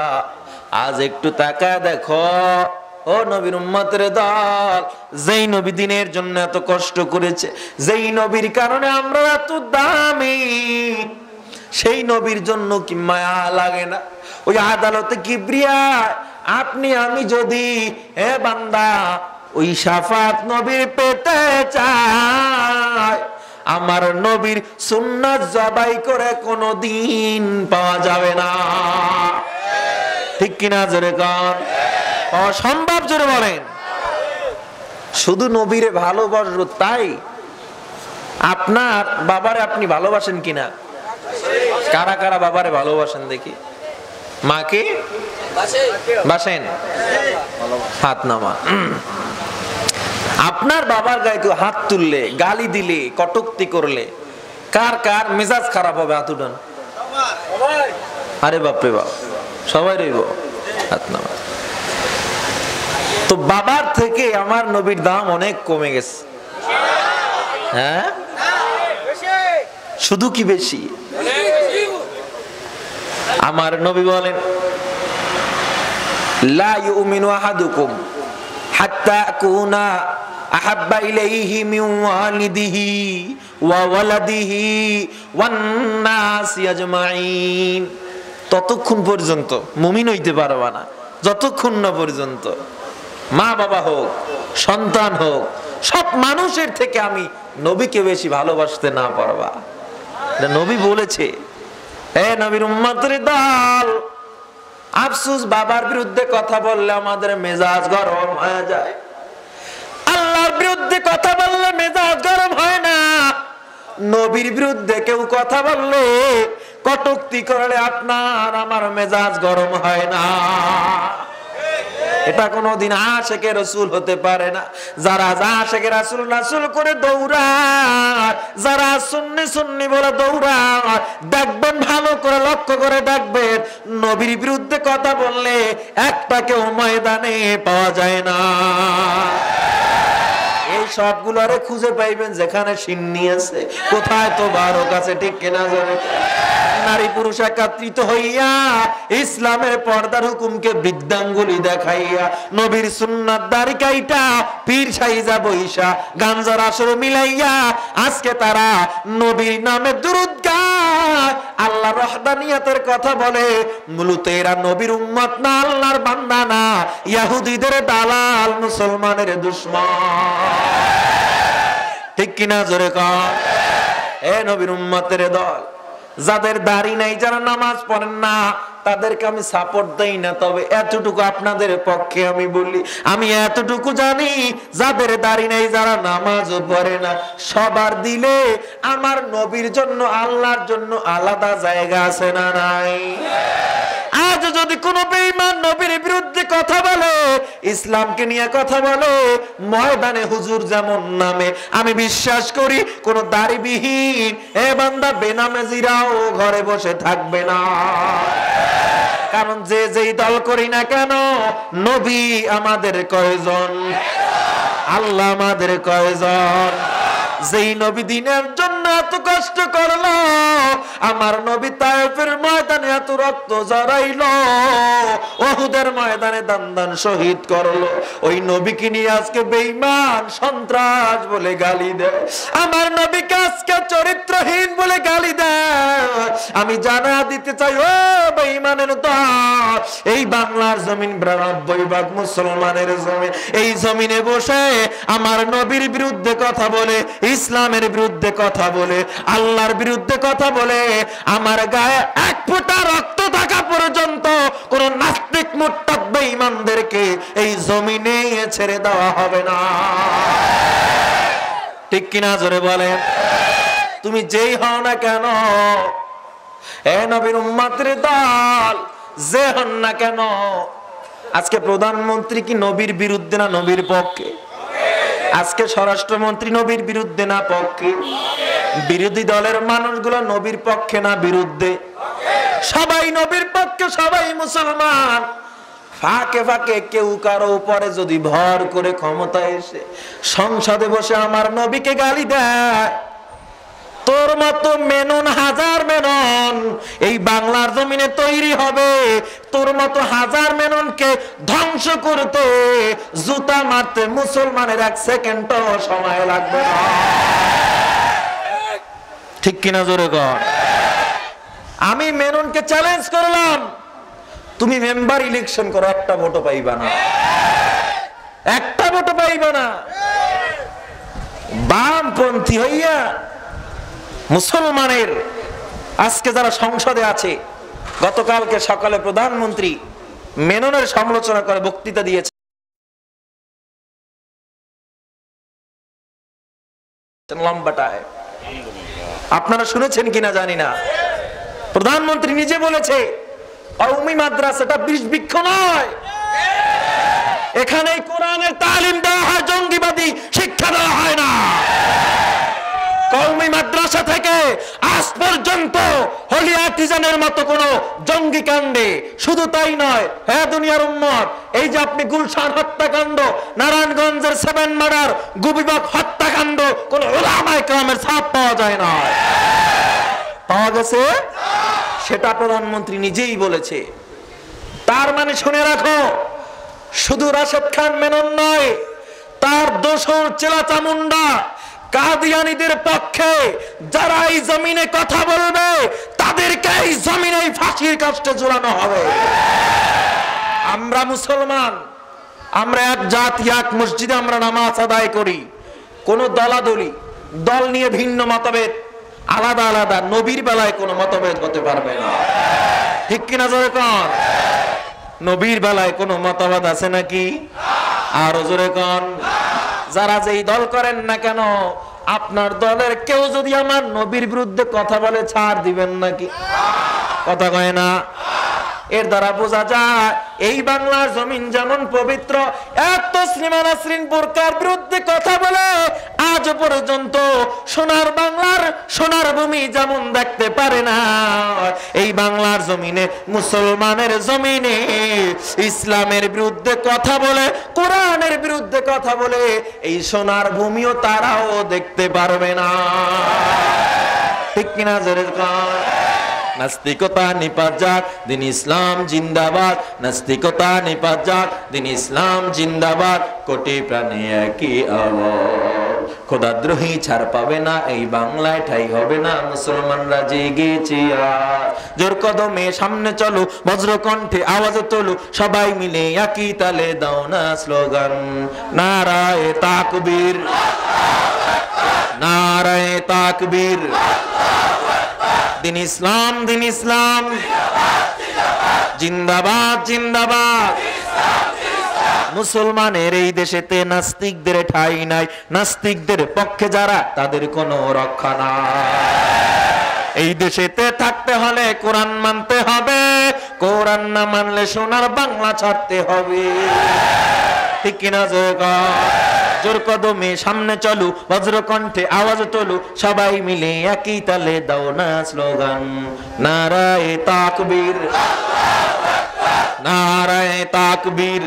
আজ একটু তাকায় দেখো। ও নবীর উম্মতের দল, যেই নবী দিনের জন্য এত কষ্ট করেছে, যেই নবীর কারণে আমরা এত দামি, সেই নবীর জন্য কি মায়া লাগে না? ওই আদালতে কিবরিয়া আপনি আমি যদি হে বান্দা ওই শাফাত নবীর পেতে চাই, আমার নবীর সুন্নাত জবাই করে কোনদিন পাওয়া যাবে না। ঠিক কিনা জোরে কান? অসম্ভব জোরে বলেন। শুধু নবীরে ভালোবাসবো তাই? আপনার বাবারে আপনি ভালোবাসেন কিনা? কারা কারা বাবারে ভালোবাসেন দেখি? মাকে বাসেন? হাত নামা। আপনার বাবার গায়ে কেউ হাত তুললে, গালি দিলে, কটূক্তি করলে কার কার মেজাজ খারাপ হবে? হাত উঠান। আরে বাপরে বাপ, সবাই রইব। হাত নামা। তো বাবার থেকে আমার নবীর দাম অনেক কমে গেছে। হ্যাঁ, শুধু কি বেশি? আমার নবী বলেন, লা ইউমিনু আহাদুকুম হাত্তা আকুনা আহাব্বা ইলাইহি মিন ওয়ালিদিহি ওয়া ওয়ালাদিহি ওয়ান নাসি আজমাইন। ততক্ষণ পর্যন্ত মুমিন হইতে পারবা না যতক্ষণ না পর্যন্ত মা বাবা হোক, সন্তান হোক, সব মানুষের থেকে আমি নবীকে বেশি ভালোবাসতে না পারবা। নবী বলেছে। হে নবীর উম্মতের দল, আফসোস বাবার বিরুদ্ধে কথা বললে আমাদের মেজাজ গরম হয়ে যায়। আল্লাহর বিরুদ্ধে কথা বললে মেজাজ গরম হয় না। নবীর বিরুদ্ধে কেউ কথা বললে, কটূক্তি করলে আপনার আমার মেজাজ গরম হয় না। এটা কোনদিন আশিকে রাসূল হতে পারে না। যারা আশিকে রাসূল রাসূল করে দৌড়ায়, যারা সুন্নি সুন্নি বলে দৌড়ায়, দেখবেন ভালো করে লক্ষ্য করে দেখবেন, নবীর বিরুদ্ধে কথা বললে একটা কেউ ময়দানে পাওয়া যায় না। এই সবগুলোরে খুঁজে পাইবেন যেখানে সিন্নি আছে, কোথায় তো বারো কাছে। ঠিক কিনা জানে? নারী পুরুষ একত্রিত হইয়া ইসলামের পর্দার হুকুমকে বৃদ্ধাঙ্গুলি দেখাইয়া নবীর সুন্নাত দাড়ি কাইটা পীর সাইজা বইসা গাঞ্জার আসর মিলাইয়া আজকে তারা নবীর নামে দুরূদ গায়, আল্লাহর ওয়াহদানিয়তের কথা বলে। মূলত এরা নবীর উম্মত না, আল্লাহর বান্দা না, ইহুদিদের দালাল, মুসলমানের দুশমন। ঠিক কিনা জোরে কর? এ নবীর উম্মতের দল, যাদের দাড়ি নাই, যারা নামাজ পড়েন না, তাদেরকে আমি সাপোর্ট দেই না। তবে এতটুকু আপনাদের পক্ষে আমি বলি, আমি এতটুকু জানি, যাদের দাড়ি নাই, যারা নামাজও পড়ে না, সবার দিলে আমার নবীর জন্য, আল্লাহর জন্য আলাদা জায়গা আছে না নাই? আজ যদি কোনো বেঈমান নবীর বিরুদ্ধে কথা বলে, ইসলামকে নিয়ে কথা বলে, ময়দানে হুজুর যেমন নামে, আমি বিশ্বাস করি কোন দাড়িবিহীন এ বান্দা বেনামাজিরাও ঘরে বসে থাকবে না। কারণ যে যেই দল করি না কেন, নবী আমাদের কয়জন, আল্লাহ আমাদের কয়জন, যেই নবী দিনের জন্য এত কষ্ট করলো, আমার নবী তায়েফের ময়দানে এত রক্ত ঝরাইলো, উহুদের ময়দানে দান দান শহীদ করলো, ওই নবীকে নিয়ে আজকে বেঈমান সন্ত্রাস বলে গালি দেয়, আমার নবীকে আজকে চরিত্রহীন বলে গালি দেয়। আমি জানা দিতে চাই ও বেঈমানের দল, এই বাংলার জমিন 92% মুসলমানের জমিন, এই জমিনে বসে আমার নবীর বিরুদ্ধে কথা বলে, ইসলামের বিরুদ্ধে কথা বলে, আল্লাহর বিরুদ্ধে কথা বলে, আমার গায়ে এক ফোঁটা রক্ত থাকা পর্যন্ত কোন নাস্তিক মুরতাদ বেঈমানদেরকে এই জমিনে ছেড়ে দেওয়া হবে না। ঠিক কিনা জোরে বলেন? তুমি যেই হও না কেন, এ নবীর উম্মতের দল যে হন না কেন, আজকে প্রধানমন্ত্রী কি নবীর বিরুদ্ধে না নবীর পক্ষে? আজকে স্বরাষ্ট্রমন্ত্রী নবীর বিরুদ্ধে না পক্ষে? বিরোধী দলের মানুষগুলো নবীর পক্ষে না বিরুদ্ধে? সবাই নবীর পক্ষে, সবাই মুসলমান। ফাঁকে ফাঁকে কেউ কারো উপরে যদি ভর করে ক্ষমতায় এসে সংসদে বসে আমার নবীকে গালি দেয়, তোর মতো মেনন, হাজার মেনন এই বাংলার জমিনে তৈরি হবে, তোর মতো হাজার মেননকে ধ্বংস করতে, জুতা মারতে মুসলমানের 1 সেকেন্ডও সময় লাগবে না। ঠিক কিনা জোরে কর? আমি মেননকে চ্যালেঞ্জ করলাম, তুমি মেম্বার ইলেকশন করো, একটা ভোটও পাইবা না, একটা ভোটও পাইবা না। বামপন্থী হইয়া মুসলমানের আজকে যারা সংসদে আছে, গতকালকে সকালে প্রধানমন্ত্রী মেননের সমালোচনা করে বক্তৃতা দিয়েছে, লম্বাটায়। আপনারা শুনেছেন কিনা জানি না, প্রধানমন্ত্রী নিজে বলেছে কওমি মাদ্রাসাটা বিষ বৃক্ষ নয়, এখানে কোরআনের তালিম দেওয়া হয়, জঙ্গিবাদী শিক্ষা দেওয়া হয় না। কওমি মাদ্রাসা থেকে আজ পর্যন্ত হলি আর্টিজানের মতো কোন জঙ্গি কাণ্ডে, শুধু তাই নয়, হ্যাঁ দুনিয়ার উম্মত, এই যে আপনি গুলশান হত্যাকাণ্ড, নারায়ণগঞ্জের 7 মার্ডার, গুবিবাগ হত্যাকাণ্ড, কোন উলামায়ে কেরামের ছাপ পাওয়া যায় না, পাওয়া গেছে? সেটা প্রধানমন্ত্রী নিজেই বলেছে। তার মানে শুনে রাখো, শুধু রাশেদ খান মেনন নয়, তার দোসর চেলা চামুন্ডা কাদিয়ানীদের পক্ষে যারা এই জমিনে কথা বলবে, তাদেরকে এই জমিনে ফাঁসির কাস্টে ঝুলানো হবে। আমরা মুসলমান, আমরা এক জাতি, এক মসজিদে আমরা নামাজ আদায় করি, কোন দলাদলি, দল নিয়ে ভিন্ন মতভেদ, আলাদা আলাদা, নবীর বেলায় কোনো মতভেদ হতে পারবে না। ঠিক কিনা জোরে কন? নবীর বেলায় কোনো মতভেদ আছে নাকি? আর জোরে কন? যারা যেই দল করেন না কেন, আপনার দলের কেউ যদি আমার নবীর বিরুদ্ধে কথা বলে ছাড় দিবেন নাকি? কথা কয় না? এর দ্বারা বোঝা যায় এই বাংলার জমিন যেমন পবিত্র, এত তসলিমা নাসরিন বোরকার বিরুদ্ধে কথা বলে আজ পর্যন্ত সোনার বাংলার সোনার ভূমি যেমন দেখতে পারে না, এই বাংলার জমিনে, মুসলমানের জমিনে ইসলামের বিরুদ্ধে কথা বলে, কোরআনের বিরুদ্ধে কথা বলে এই সোনার ভূমিও তারাও দেখতে পারবে না। ঠিক কিনা জোরে কর? নাস্তিকতা নিপাত যাক, দিন ইসলাম জিন্দাবাদ, নাস্তিকতা নিপাত যাক, দিন ইসলাম জিন্দাবাদ, কোটি প্রাণে একই আওয়াজ, খোদাদ্রোহী ছাড় পাবে না, এই বাংলায় ঠাই হবে না, মুসলমানরা জেগেছে আজ। জোর কদমে সামনে চলো, বজ্রকণ্ঠে আওয়াজ তোলো, সবাই মিলে একই তালে দাও না স্লোগান, নারায়ে তাকবীর, নারায়ে তাকবীর, দিন ইসলাম, দিন ইসলাম জিন্দাবাদ, জিন্দাবাদ। মুসলমানের এই দেশেতে নাস্তিকদের ঠাঁই নাই, নাস্তিকদের পক্ষে যারা, তাদের কোনো রক্ষা নাই। এই দেশেতে থাকতে হলে কোরআন মানতে হবে, কোরআন না মানলে সোনার বাংলা ছাড়তে হবে। ঠিক কিনা জোগা? জোর কদমে সামনে চলো, বজ্রকণ্ঠে আওয়াজ তোলো, সবাই মিলে একই তালে দাও না স্লোগান, নারায়ে তাকবীর, নারায়ে তাকবীর,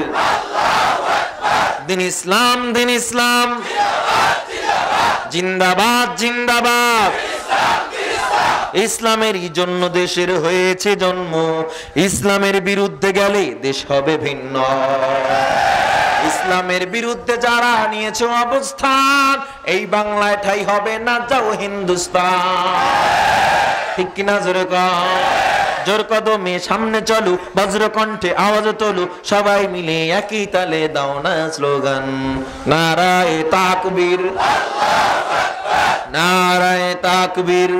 দিন ইসলাম, দিন ইসলাম জিন্দাবাদ জিন্দাবাদ। ইসলামের জন্য দেশের হয়েছে জন্ম, ইসলামের বিরুদ্ধে গেলে দেশ হবে ভিন্ন। ইসলামের বিরুদ্ধে যারা নিয়েছে অবস্থান, এই বাংলায় ঠাই হবে না, যাও হিন্দুস্তান। ঠিক কিনা জোরে জোর কদমে সামনে চলো, বজ্রকণ্ঠে আওয়াজ তোলো, সবাই মিলে একই তালে দাও না স্লোগান, নারায়ে তাকবীর নারায়ে তাকবীর।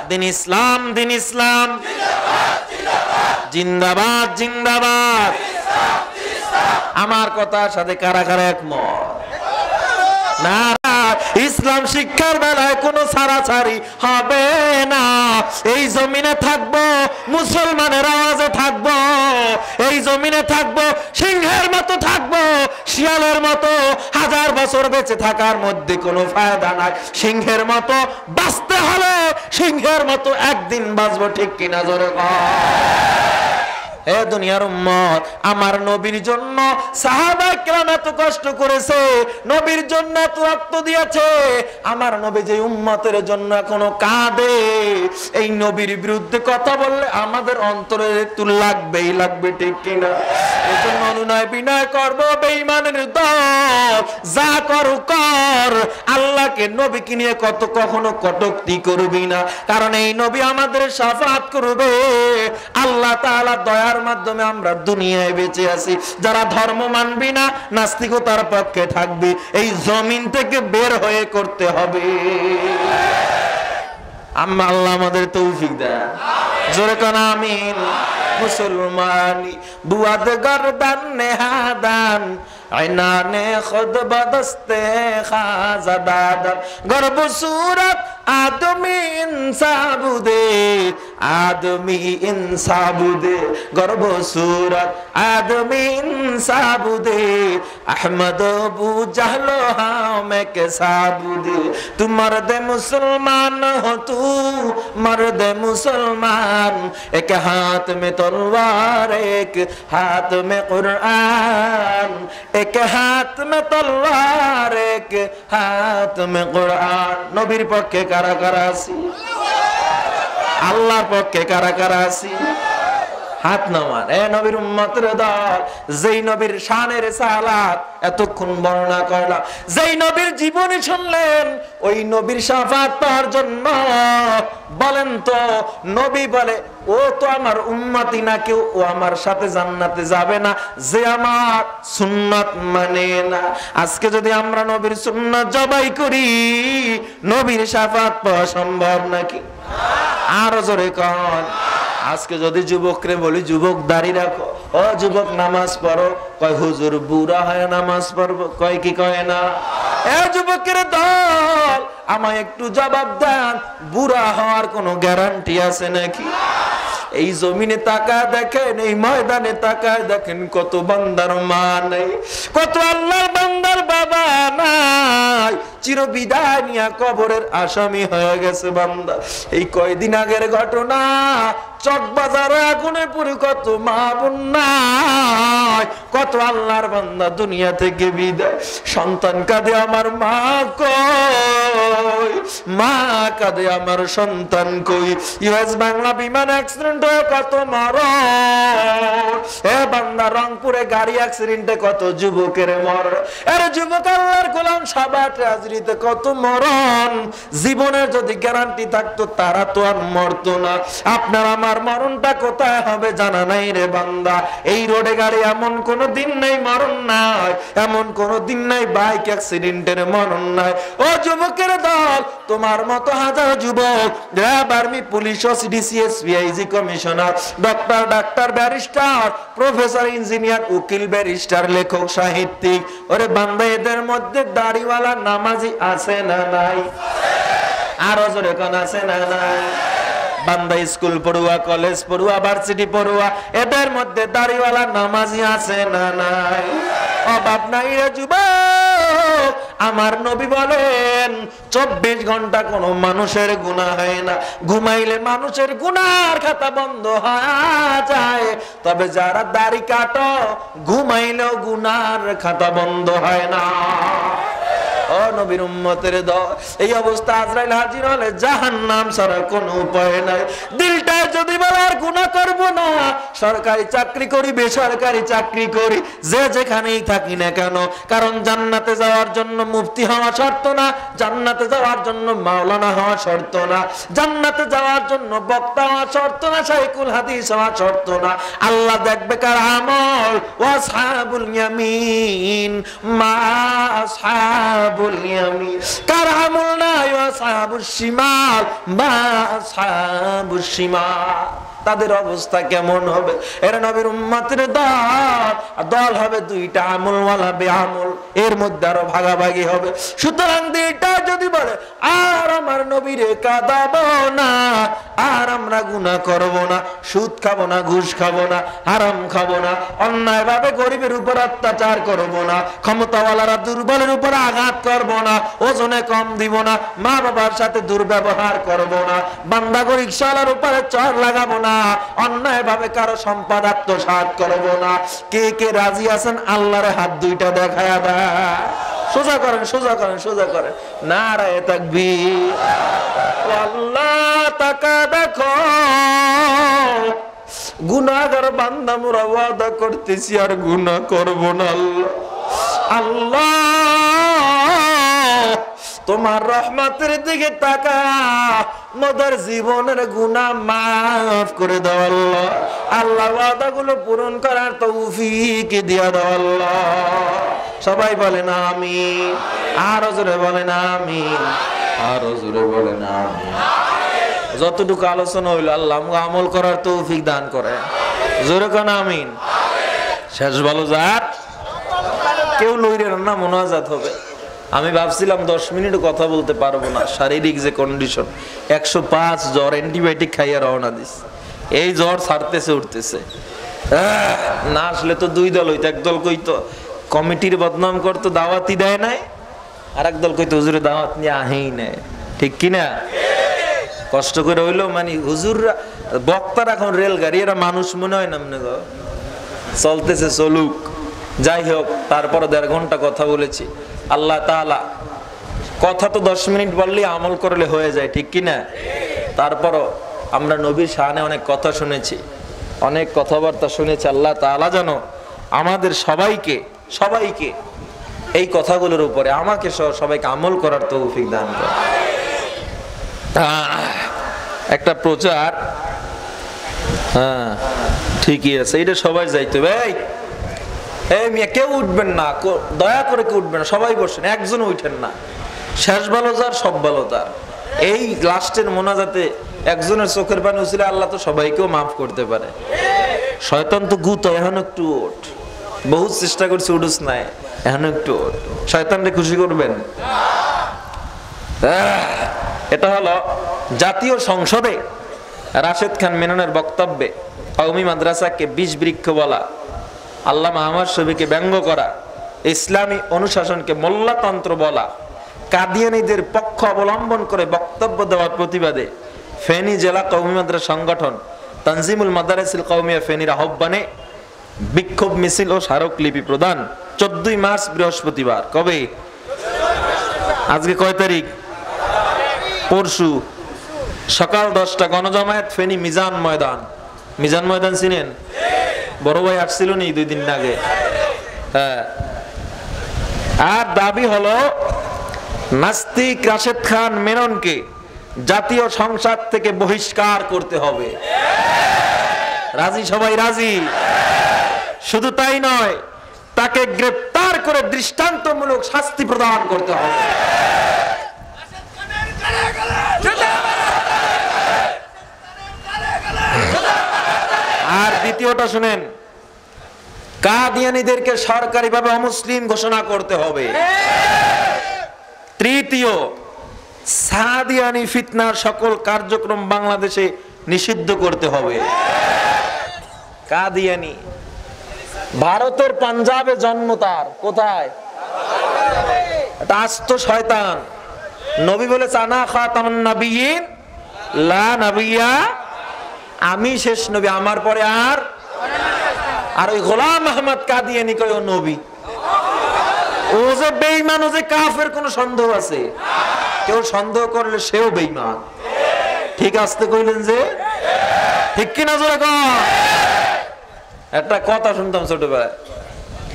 দিন ইসলাম দিন ইসলাম, জিন্দাবাদ জিন্দাবাদ। আমার কথার সাথে কারা কারা একমত? নারা ইসলাম শিক্ষার বেলায় কোনো ছাড়াছাড়ি হবে না। এই জমিনে থাকবো মুসলমানের আওয়াজে থাকবো, এই জমিনে থাকবো সিংহের মতো থাকবো, শিয়ালের মতো হাজার বছর বেঁচে থাকার মধ্যে কোনো ফায়দা নাই। সিংহের মতো বাঁচতে হলে সিংহের মতো একদিন বাঁচবো, ঠিক কিনা জোরে এ দুনিয়ার উম্মত, আমার নবীর জন্য সাহাবায়ে কেরাম এত কষ্ট করেছে, নবীর জন্য এত রক্ত দিয়েছে, আমার নবী যে উম্মতের জন্য এখনো কাঁদে, এই নবীর বিরুদ্ধে কথা বললে আমাদের অন্তরে একটু লাগবেই লাগবে, ঠিক কিনা? এই জন্য অনুনয় বিনয় করবো বেঈমানের দল, যা করো কর, আল্লাহকে নবীকে নিয়ে কখনো কটূক্তি করবি না, কারণ এই নবী আমাদের শাফাআত করবে। আল্লাহ তাআলা দয়ার মাধ্যমে আমরা দুনিয়ায় বেঁচে আছি। যারা ধর্ম মানবি না, নাস্তিকতার পক্ষে থাকবি, এই জমিন থেকে বের হয়ে করতে হবে। আল্লাহ আমাদের তৌফিক দেন, জোরে কোন আমিন। মুসলমানি বুয়াদ গরদান নেহাদান, আইনানে খুদ বদস্তে খাজাদাদান, গর্ব সুরত আদমি ইনসাবুদে, আদমি ইনসাবুদে, গর্ব সুরত আদমি ইনসাবুদে, আহমদ বু জাহলো হামে কে সাবুদে। তু মর্দ মুসলমান হো, তু মর্দ মুসলমান, এক হাত মে তলवार, एक हाथ में कुरान, एक हाथ में तलवार, एक हाथ में कुरान। নবীর পক্ষে কারা কারা আছি? আল্লাহর পক্ষে কারা কারা আছি? হাত নামান। এ নবীর উম্মতের দল, যেই নবীর শানের সালাত এতক্ষণ বর্ণনা করলাম, যেই নবীর জীবনী শুনলেন, ওই নবীর শাফাআত পাওয়ার জন্য বলেন তো, নবী বলে ও তো আমার উম্মতি না, কেউ ও আমার সাথে জান্নাতে যাবে না যে আমার সুন্নাত মানে না। আজকে যদি আমরা নবীর সুন্নাত জবাই করি, নবীর শাফাআত পাওয়া সম্ভব নাকি? আরো জোরে কোন। আজকে যদি যুবকরে বলি, যুবক দাড়ি রাখো, ও যুবক নামাজ পড়ো, কয় হুজুর বুড়া হয় নামাজ পড়বো, কয় কি কয় না? এ যুবকের দল, আমায় একটু জবাব দেন, বুড়া হওয়ার কোনো গ্যারান্টি আছে নাকি? এই জমিনে তাকায় দেখেন, এই ময়দানে তাকায় দেখেন, কত বান্দার মা নাই, কত আল্লাহর বান্দার বাবা নাই, চিরবিদায় নিয়া কবরের আসামি হয়ে গেছে বান্দা। এই কয়দিন আগের ঘটনা, চকবাজারে আগুনে পুরে কত মা বোন নাই, কত আল্লাহর বান্দা দুনিয়া থেকে বিদায়। সন্তান কাঁদে আমার মা কই, মা কাঁদে আমার সন্তান কই। ইউএস বাংলা বিমান অ্যাক্সিডেন্ট হয়ে কত মরণ, এ বান্দা রংপুরে গাড়ি অ্যাক্সিডেন্টে কত যুবকের মরণ, এর যুবক আল্লাহর গোলাম সাবাট হাজরিতে কত মরণ। জীবনের যদি গ্যারান্টি থাকতো, তারা তো আর মরতো না। আপনার আমার মরণটা কোথায় হবে জানা নাই রে বান্দা। এই রোডে গাড়ি এমন কোন দিন নাই মরণ নাই, এমন কোন দিন নাই বাইক অ্যাক্সিডেন্টের মরণ নাই। ও যুবকের দল, তোমার মতো হাজার যুবক, RAB, army, police, OCD, CSP, IG, commissioner, doctor, doctor, barrister, professor, engineer, উকিল, ব্যারিস্টার, লেখক, সাহিত্যিক, ওরে বান্দা, এদের মধ্যে দাড়িওয়ালা নামাজি আছে না নাই? আরো জোরে কোন আছে না নাই? বান্দা স্কুল পড়ুয়া, কলেজ পড়ুয়া, ভার্সিটি পড়ুয়া, এদের মধ্যে দাড়িওয়ালা নামাজি আছে না নাই? অভাব নাই রে যুবক। আমার নবী বলেন 24 ঘন্টা কোনো মানুষের গুনাহ হয় না, ঘুমাইলে মানুষের গুনার খাতা বন্ধ হয়ে যায়, তবে যারা দাড়ি কাটো ঘুমাইলেও গুনার খাতা বন্ধ হয় না। ও নবীর উম্মতের দল। এই অবস্থা আজরাইল হাজির হলে জাহান্নাম ছাড়া কোনো উপায় নাই। দিলটায় যদি বলার গুনাহ করব না, সরকারি চাকরি করি বেসরকারি চাকরি করি, যে যেখানেই থাকি না কেন, কারণ জান্নাতে যাওয়ার জন্য মুফতি হওয়া শর্ত না, জান্নাতে যাওয়ার জন্য মাওলানা হওয়া শর্ত না, জান্নাতে যাওয়ার জন্য বক্তা হওয়া শর্ত না, শাইখুল হাদিস হওয়া শর্ত না। আল্লাহ দেখবে কার আমল। ওয়াসহাবুল ইয়ামিন মা আসহাবুল ইয়ামিন, কার আমল নাই ওয়াসহাবুশ শিমাল মা আসহাবুশ শিমাল, তাদের অবস্থা কেমন হবে? এরা নবীর উম্মতের দল, দল হবে দুইটা, আমলওয়ালা বেআমল, এর মধ্যে আরো ভাগাভাগি হবে। সুতরাং দিলটা যদি বলে আর আমার নবীরে কাঁদাবো না, আর আমরা গুনাহ করব না, সুদ খাবো না, ঘুষ খাবো না, হারাম খাবো না, অন্যায় ভাবে গরিবের উপর অত্যাচার করব না, ক্ষমতাওয়ালারা দুর্বলের উপর আঘাত করব না, ওজনে কম দিব না, মা বাবার সাথে দুর্ব্যবহার করব না, বান্দা রিকশাওয়ালার উপরে চড় লাগাবো না, অন্যায় ভাবে কারো সম্পদ আত্মসাৎ করব না। কে কে রাজি আছেন আল্লাহর হাত দুইটা দেখায়া দেয়। সোজা করেন, সোজা করেন, সোজা করেন। নারায়ে তাকবীর। আল্লাহ তাকা দেখো, গুনাহগার বান্দা মোরা ওয়াদা করতেছি আর গুনাহ করব না। আল্লাহ তোমার রহমতের দিকে তাকা, মোদের জীবনের গুনাহ মাফ করে দাও আল্লাহ। আল্লাহ ওয়াদাগুলো পূরণ করার তৌফিক দিয়া দাও আল্লাহ। সবাই বলেন আমিন, আরো জোরে বলেন আমিন, আরো জোরে বলেন আমিন। যতটুকু আলোচনা হইল আল্লাহ আমল করার তৌফিক দান করে। জোরে কোন আমিন। শেষ ভালো যাক, কেউ লইরেন না, মোনাজাত হবে। আমি ভাবছিলাম 10 মিনিট কথা বলতে পারবো না, শারীরিক যে কন্ডিশন, 105 জ্বর, অ্যান্টিবায়োটিক খাইয়া রওনা দিস, এই জ্বর ছাড়তেছে উঠতেছে। না আসলে তো দুই দল হইতো, একদল কইতো কমিটির বদনাম করতো, দাওয়াতই দেয় নাই, আর একদল কইতো হুজুরে দাওয়াত নিয়ে আহেই নাই। ঠিক কিনা? কষ্ট করে হইলো, মানে হুজুররা বক্তার এখন রেলগাড়ি, এরা মানুষ মনে হয় না, মনে করো চলতেছে চলুক। যাই হোক, তারপর 1.5 ঘন্টা কথা বলেছি। আল্লাহ তাআলা কথা তো 10 মিনিট বললেই আমল করলে হয়ে যায়, ঠিক কিনা? তারপরও আমরা নবীর শানে অনেক কথা শুনেছি, অনেক কথাবার্তা শুনেছি। আল্লাহ তাআলা যেন আমাদের সবাইকে এই কথাগুলোর উপরে, আমাকে সহ সবাইকে আমল করার তৌফিক দান করে। একটা প্রচার, হ্যাঁ ঠিকই আছে, এটা সবাই যাইতে ভাই। এই মিয়া কেউ উঠবেন না, দয়া করে কেউ উঠবেন না, সবাই বসেন, একজন উঠেন না। শেষ ভালো যার সব ভালো তার। এই লাস্টের মোনাজাতে একজনের চোখের পানি উছিলে আল্লাহ তো সবাইকেও মাফ করতে পারে। শয়তান তো গুত, এখন একটু ওঠ, বহুত চেষ্টা করছি উঠুস নাই, এখন একটু ওঠ, শয়তানকে খুশি করবেন। এটা হলো জাতীয় সংসদে রাশেদ খান মেননের বক্তব্যে কওমি মাদ্রাসাকে বিষ বৃক্ষ বলা, আল্লামা আহমদ শফীকে ব্যঙ্গ করা, ইসলামী অনুশাসনকে মোল্লাতন্ত্র বলা, কাদিয়ানীদের পক্ষ অবলম্বন করে বক্তব্য দেওয়ার প্রতিবাদে ফেনী জেলা কওমি মাদ্রাসা সংগঠন তানজিমুল মাদারিসিল কওমিয়া ফেনীর আহ্বানে বিক্ষোভ মিছিল ও স্মারকলিপি প্রদান 14 মার্চ বৃহস্পতিবার। কবে? আজকে কয় তারিখ? পরশু সকাল 10টা গণজমায়েত ফেনী মিজান ময়দান। মিজান ময়দান চিনেন? বড় ভাই আসছিল নি 2 দিন আগে। হ্যাঁ, আর দাবি হলো নাস্তিক রাশেদ খান মেননকে জাতীয় সংসদ থেকে বহিষ্কার করতে হবে। রাজি? সবাই রাজি? শুধু তাই নয়, তাকে গ্রেফতার করে দৃষ্টান্তমূলক শাস্তি প্রদান করতে হবে। আর দ্বিতীয়টা শুনেন, কাদিয়ানীদেরকে সরকারিভাবে অমুসলিম ঘোষণা করতে হবে। তৃতীয়, সাদিয়ানি ফিতনার সকল কার্যক্রম বাংলাদেশে নিষিদ্ধ করতে হবে। কাদিয়ানি ভারতের পাঞ্জাবে জন্ম তার। কোথায়? এটা আস্ত শয়তান। নবী বলেছে আনা খাতামুন নাবিয়্যিন লা নাবিয়্যা, আমি শেষ নবী, আমার পরে আর ওই গোলাম আহমদ কাদিয়ানি কয় ও নবী। ও যে বেঈমান, ও যে কাফের, কোনো সন্দেহ আছে? কেউ সন্দেহ করলে সেও বেঈমান। ঠিক আসতে কইলেন যে, ঠিক কিনা জোরে কর। একটা কথা শুনতাম ছোটবেলায়,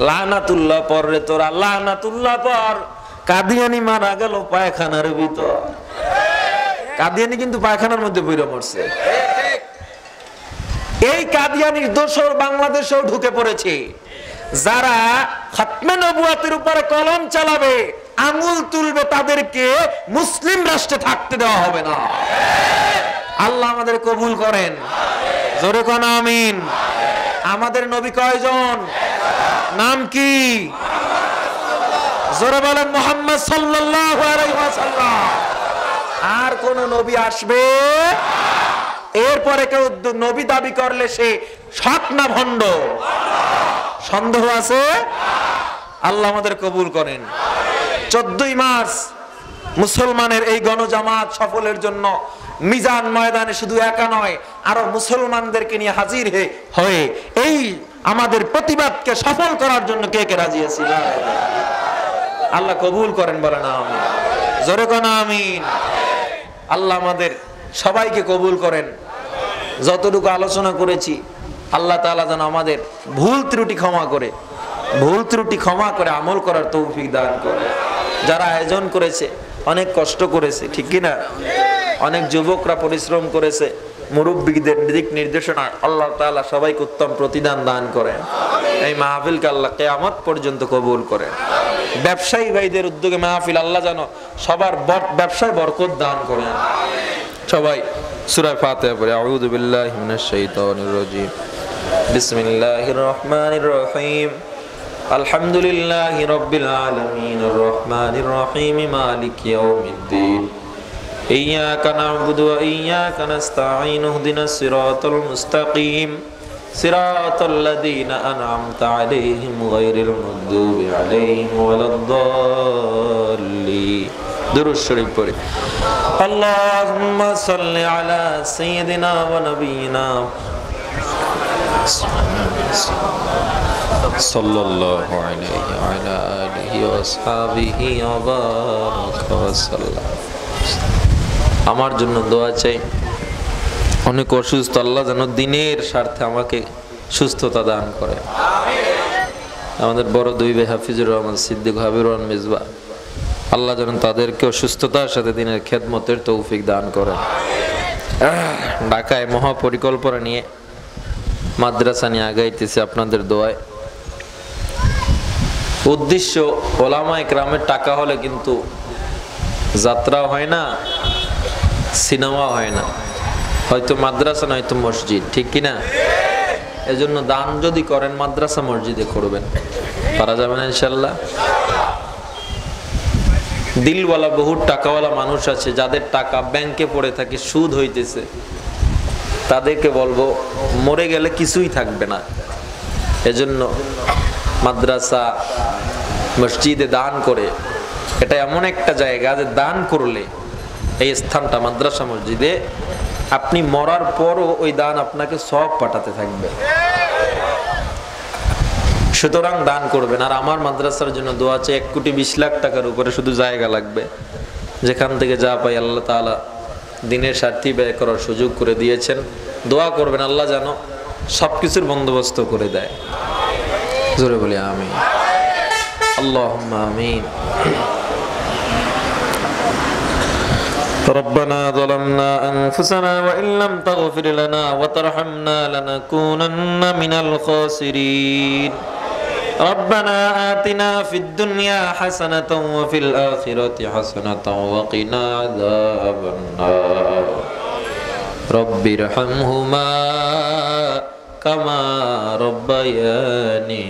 লানাতুল্লাহ পর রে তোরা, লানাতুল্লাহ পর, কাদিয়ানি মারা গেল পায়খানার ভিতর। কাদিয়ানি কিন্তু পায়খানার মধ্যে বইরা মরছে। এই কাদিয়ানির দোসর বাংলাদেশেও ঢুকে পড়েছে। যারা খাতমে নবুয়তের উপরে কলম চালাবে, আঙ্গুল তুলবে, তাদেরকে মুসলিম রাষ্ট্রে থাকতে দেওয়া হবে না। আল্লাহ আমাদের কবুল করেন, জোরে কোন আমিন। আমাদের নবী কয়জন? নাম কি? জোরে বলেন মুহাম্মদ সাল্লাল্লাহু আলাইহি ওয়াসাল্লাম। আর কোন নবী আসবে? এরপরে কেউ নবী দাবি করলে সে সৎ না ভণ্ড? সন্দেহ আছে? আল্লাহ আমাদের কবুল করেন। 14ই মার্চ মুসলমানের এই গণজামাত সফলের জন্য মিজান ময়দানে শুধু একা নয়, আরো মুসলমানদেরকে নিয়ে হাজির হয়ে এই আমাদের প্রতিবাদকে সফল করার জন্য কে কে রাজি আছি? আল্লাহ কবুল করেন, বলেন আমিন। জোরে কোন আমিন। আল্লাহ আমাদের সবাইকে কবুল করেন। যতটুকু আলোচনা করেছি আল্লাহ তাআলা যেন আমাদের ভুল ত্রুটি ক্ষমা করে আমল করার তৌফিক দান করে। যারা আয়োজন করেছে অনেক কষ্ট করেছে, ঠিক কিনা? অনেক যুবকরা পরিশ্রম করেছে, মুরব্বিদের দিক নির্দেশনা আল্লাহ তাআলা সবাইকে উত্তম প্রতিদান দান করেন। এই মাহফিলকে আল্লাহ কিয়ামত পর্যন্ত কবুল করেন। ব্যবসায়ী ভাইদের উদ্যোগে মাহফিল, আল্লাহ যেন সবার ব্যবসায় বরকত দান করেন। সবাই সূরা ফাতিহা পড়ে, আউযু বিল্লাহি মিনাশ শাইতানির রাজীম, বিসমিল্লাহির রহমানির রহিম, আলহামদুলিল্লাহি রাব্বিল আলামিন, আর রহমানির রহিম, মালিকি ইয়াউমিদ্দিন, ইয়্যাকা না'বুদু ওয়া ইয়্যাকা নাস্তাঈন, ইহদিনাস সিরাতাল মুস্তাকিম, সিরাতাল লাযীনা আন'আমতা আলাইহিম গায়রিল মাগদুবি আলাইহিম ওয়ালাদ-দাল্লিন। দুরূদ শরীফ পড়ে, আল্লাহুম্মা সাল্লি আলা সাইয়্যিদিনা ওয়া নাবিয়িনা সাল্লাল্লাহু আলাইহি ওয়া আলা আলিহি ওয়া আসহাবিহি ওয়া বারাকা ওয়া সাল্লাম। আমার জন্য দোয়া চাই। অনেক অসুস্থ, আল্লাহ যেন দিনের স্বার্থে আমাকে সুস্থতা দান করে। আমাদের বড় দুই ভাই হাফিজুর রহমান সিদ্দিক, হাবিবুর রহমান মিসবা, আল্লাহ যেন তাদেরকে সুস্থতার সাথে দিনের খেদমতের তৌফিক দান করেন। ঢাকায় মহাপরিকল্পনা নিয়ে মাদ্রাসা নিয়ে আগাইতেছে আপনাদের দোয়ায়। উদ্দেশ্য ওলামায়ে কেরামের টাকা হলে কিন্তু যাত্রা হয় না, সিনেমা হয় না, হয়তো মাদ্রাসা নয়তো মসজিদ, ঠিক কিনা? এজন্য দান যদি করেন মাদ্রাসা মসজিদে করবেন, পারা যাবে না ইনশাল্লাহ। দিলওয়ালা বহু টাকাওয়ালা মানুষ আছে যাদের টাকা ব্যাংকে পড়ে থাকে, সুদ হইতেছে। তাদেরকে বলবো মরে গেলে কিছুই থাকবে না। এজন্য মাদ্রাসা মসজিদে দান করে, এটা এমন একটা জায়গা যে দান করলে এই স্থানটা মাদ্রাসা মসজিদে, আপনি মরার পরও ওই দান আপনাকে সব পাঠাতে থাকবে। সুতরাং দান করবেন। আর আমার মাদ্রাসার জন্য দোয়া আছে, 1,20,00,000 টাকার উপরে শুধু জায়গা লাগবে। যেখান থেকে যা পাই আল্লাহ তাআলা দিনের স্বার্থে ব্যয় করার সুযোগ করে দিয়েছেন। দোয়া করবেন আল্লাহ যেন সবকিছুর বন্দোবস্ত করে দেয়। জোরে বলি আমিন, আল্লাহুম্মা আমিন। ربنا ظلمنا أنفسنا وإن لم تغفر لنا وترحمنا لنكونن من الخاسرين. ربنا آتنا في الدنيا حسنة وفي الآخرة حسنة وقنا عذاب النار. رب ارحمهما كما ربياني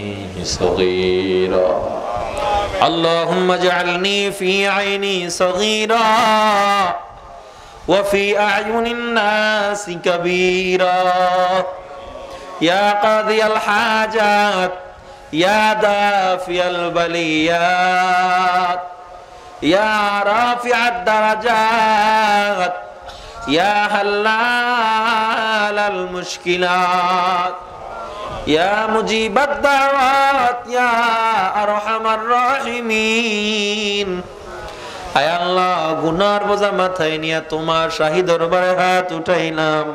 صغيرا. اللهم اجعلني في عيني صغيرا وفي أعين الناس كبيرا. يا قاضي الحاجات، يا دافع البليات، يا رافع الدرجات، يا حلال المشكلات، ইয়া মুজিবাদ দাওয়াত ইয়া আরহামার রাহিমিন। আয় আল্লাহ, গুনার বোঝা মাথায় নিয়ে তোমার শাহী দরবারে হাত উঠাইলাম।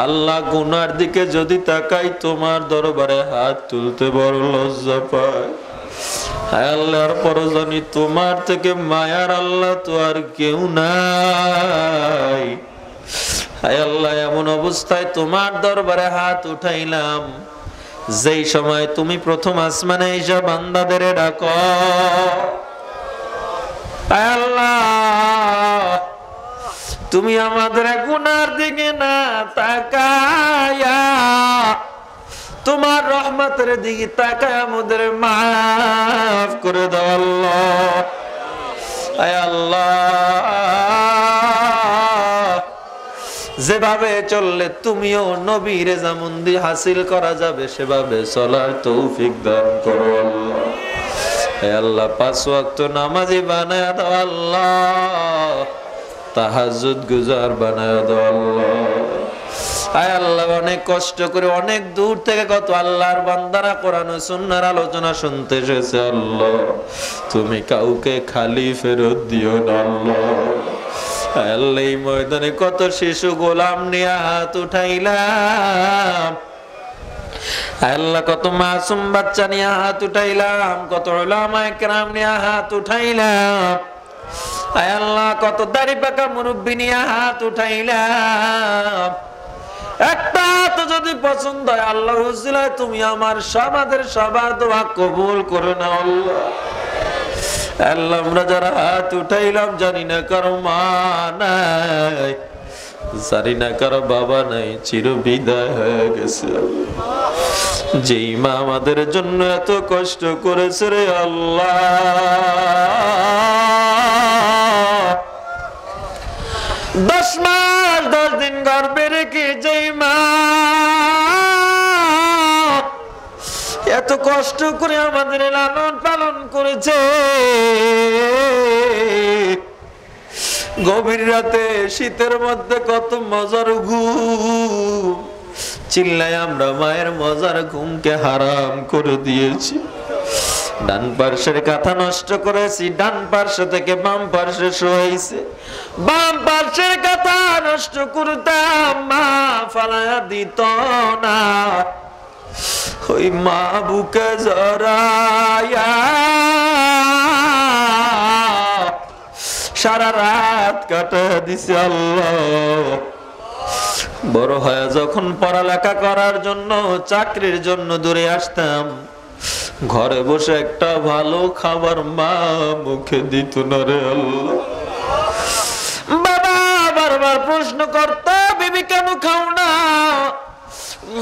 আল্লাহ, গুনার দিকে যদি তাকাই তোমার দরবারে হাত তুলতে বড় লজ্জা পায়। আয় আল্লাহর পরজনী তোমার থেকে মায়ার আল্লাহ তো আর কেউ নাই। আয় আল্লাহ, এমন অবস্থায় তোমার দরবারে হাত উঠাইলাম যেই সময় তুমি প্রথম আসমানে এসে বান্দাদের ডাকো। আয় আল্লাহ, তুমি আমাদের গুনার দিকে না তাকায়া তোমার রহমতের দিকে তাকায় আমাদের মাফ করে দাও আল্লাহ। আয় আল্লাহ, যেভাবে চললে তুমিও নবীর জামন্দি হাসিল করা যাবে সেভাবে চলার তৌফিক দান করো আল্লাহ। হে আল্লাহ, 5 ওয়াক্ত নামাজি বানায় দাও আল্লাহ, তাহাজ্জুদ গুজার বানায় দাও আল্লাহ। আয় আল্লাহ, অনেক কষ্ট করে অনেক দূর থেকে কত আল্লাহর বান্দারা কোরআন ও সুন্নাহর আলোচনা শুনতে এসেছে আল্লাহ, তুমি কাউকে খালি ফেরত দিও না আল্লাহ। আয় আল্লাহ, এই ময়দানে কত শিশু গোলাম নিয়ে হাত উঠাইলাম। আয় আল্লাহ, কত মাসুম বাচ্চা নিয়ে হাত উঠাইলাম, কত উলামায়ে কেরাম নিয়ে হাত উঠাইলাম। আয় আল্লাহ, কত দাড়ি পাকা মুরব্বি নিয়ে হাত উঠাইলাম। একটা তো যদি পছন্দ হয় আল্লাহ উসিলায় তুমি আমার আমাদের সবার দোয়া কবুল করে নাও আল্লাহ। আল্লাহ, আমরা যারা হাত উঠাইলাম জানি না কারো মা নাই, জানি না কারো বাবা নাই, চির বিদায় হয়ে গেছে। যেই মা আমাদের জন্য এত কষ্ট করেছে রে আল্লাহ, 10 মাস 10 দিন গর্ভে রেখে যেই মা এত কষ্ট করে আমাদের লালন পালন করেছে, গভীর রাতে শীতের মধ্যে কত মজার ঘুম চিল্লায় আমরা মায়ের মজার ঘুমকে হারাম করে দিয়েছি। ডান পার্শ্বের কাঁথা নষ্ট করেছি, ডান পার্শ্ব থেকে বাম পার্শ্বে শোয়াইছে। বাম পার্শ্বের কাঁথা নষ্ট করতাম, মা ফালায়া দিত না। ওই মা বুকে জড়ায়া সারা রাত কাটা দিছে আল্লাহ। বড় হয়ে যখন পড়ালেখা করার জন্য চাকরির জন্য দূরে আসতাম, ঘরে বসে একটা ভালো খাবার মা মুখে দিত না রে আল্লাহ। বাবা বারবার প্রশ্ন করতো, বিবি কেন খাও না?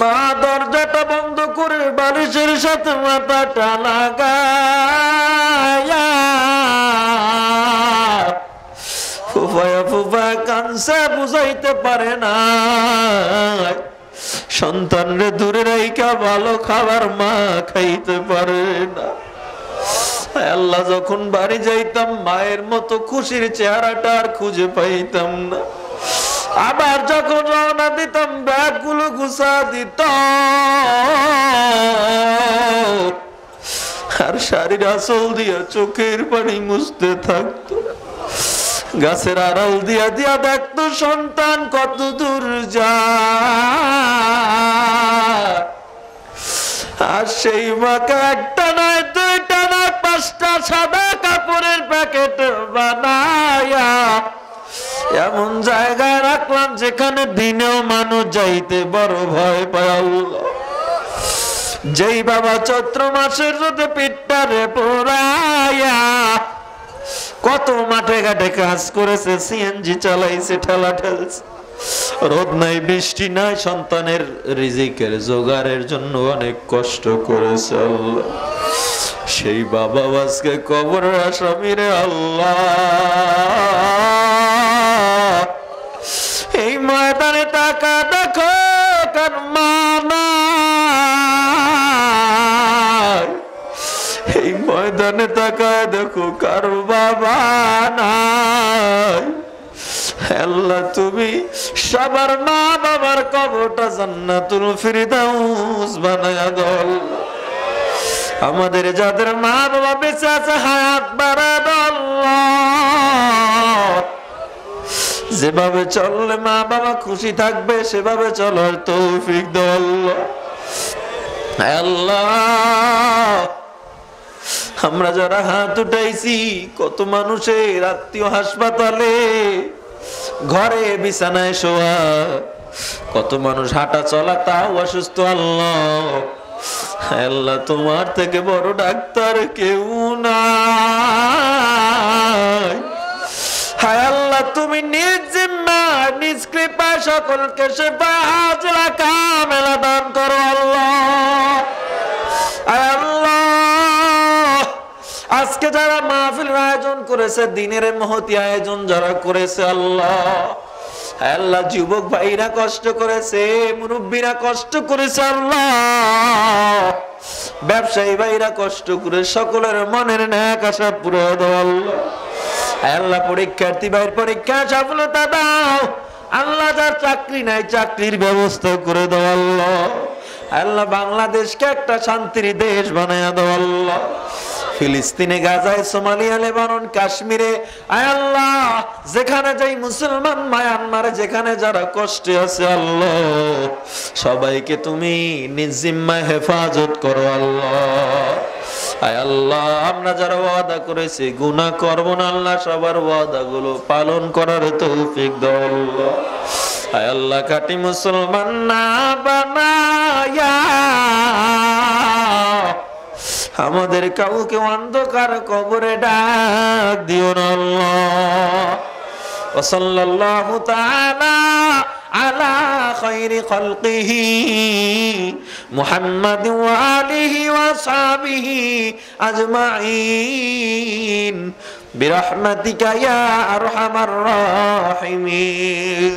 মা দরজাটা বন্ধ করে বালিশের সাথে মাথাটা লাগায়া ফুফায়া ফুফায়া কানসা বুঝাইতে পারে না, সন্তানরে দূরে রাইখা ভালো খাবার মা খাইতে পারে না। আল্লাহ, যখন বাড়ি যাইতাম মায়ের মতো খুশির চেহারাটা আর খুঁজে পাইতাম না। আবার যখন রওনা দিতাম ব্যাগগুলো গুছা দিত আর শাড়ির আঁচল দিয়া চোখের পানি মুছতে থাকতো। গাছের আড়াল দিয়া দিয়া দেখতো সন্তান কত দূর যায়। আর সেই মাকে একটা নয়, 2টা নয়, 5টা সাদা কাপড়ের প্যাকেট বানায়া এমন জায়গায় রাখলাম যেখানে দিনেও মানুষ যাইতে বড় ভয় পায়। যেই বাবা চৈত্র মাসের রোদে পিঠটারে পোড়ায়া কত মাঠে ঘাটে কাজ করেছে, সিএনজি চালাইছে, ঠেলা ঠেলছে, রোদ নাই বৃষ্টি নাই, সন্তানের রিজিকের জোগাড়ের জন্য অনেক কষ্ট করেছে আল্লাহ। সেই বাবা আজকে কবরের আসামি রে আল্লাহ। এই ময়দানে টাকা দেখো কার মা নাই, এই ময়দানে তাকায় দেখো কার বাবা নাই। আল্লাহ তুমি সবার মা বাবার কবরটা জান্নাতুল ফিরদাউস বানায়া দাও। আমাদের যাদের মা বাবা বেঁচে আছে হায়াত বাড়ায় দাও আল্লাহ। যেভাবে চললে মা বাবা খুশি থাকবে সেভাবে চলার তৌফিক দাও আল্লাহ। আল্লাহ আমরা যারা হাত উঠাইছি, কত মানুষের আত্মীয় হাসপাতালে, ঘরে বিছানায় শোয়া, কত মানুষ হাঁটা চলা তাও অসুস্থ আল্লাহ। আল্লাহ তোমার থেকে বড় ডাক্তার কেউ নাই। হায় আল্লাহ তুমি নিজ জিম্মায় নিজ কৃপায় সকলকে সেবা হাজরা কামেলা দান করো আল্লাহ। আল্লাহ আজকে যারা মাহফিলের আয়োজন করেছে, দিনের মহতি আয়োজন যারা করেছে আল্লাহ, আল্লাহ যুবক ভাইরা কষ্ট করেছে, মুরব্বীরা কষ্ট করেছে আল্লাহ, ব্যবসায়ী ভাইরা কষ্ট করে সকলের মনের ন্যাক আশা পুরো দাও আল্লাহ। আল্লাহ পরীক্ষার্থী ভাইয়ের পরীক্ষা সফলতা দাও আল্লাহ। যার চাকরি নাই চাকরির ব্যবস্থা করে দাও আল্লাহ। আল্লাহ বাংলাদেশকে একটা শান্তির দেশ বানায়া দাও আল্লাহ। ফিলিস্তিনে, গাজায়, সোমালিয়া, লেবানন, কাশ্মীরে আল্লাহ যেখানে যাই মুসলমান, মায়ানমারে যেখানে যারা কষ্টে আছে আল্লাহ, সবাইকে তুমি নিজ জিম্মায় হেফাজত করো আল্লাহ। আয় আল্লাহ আমরা যারা ওয়াদা করেছি গুনাহ করব না আল্লাহ, সবার ওয়াদা গুলো পালন করার তৌফিক দাও আল্লাহ। আয় আল্লাহ খাঁটি মুসলমান না বানায়া আমাদের কাউকে অন্ধকার কবরে ডাক দিও না আল্লাহ। ওয়া সাল্লাল্লাহু তাআলা আলা খায়রি খালকিহি মুহাম্মাদ ওয়া আলিহি ওয়া সাহবিহি আজমাইন বিরহমাতিকা ইয়া আরহামার রাহিমিন।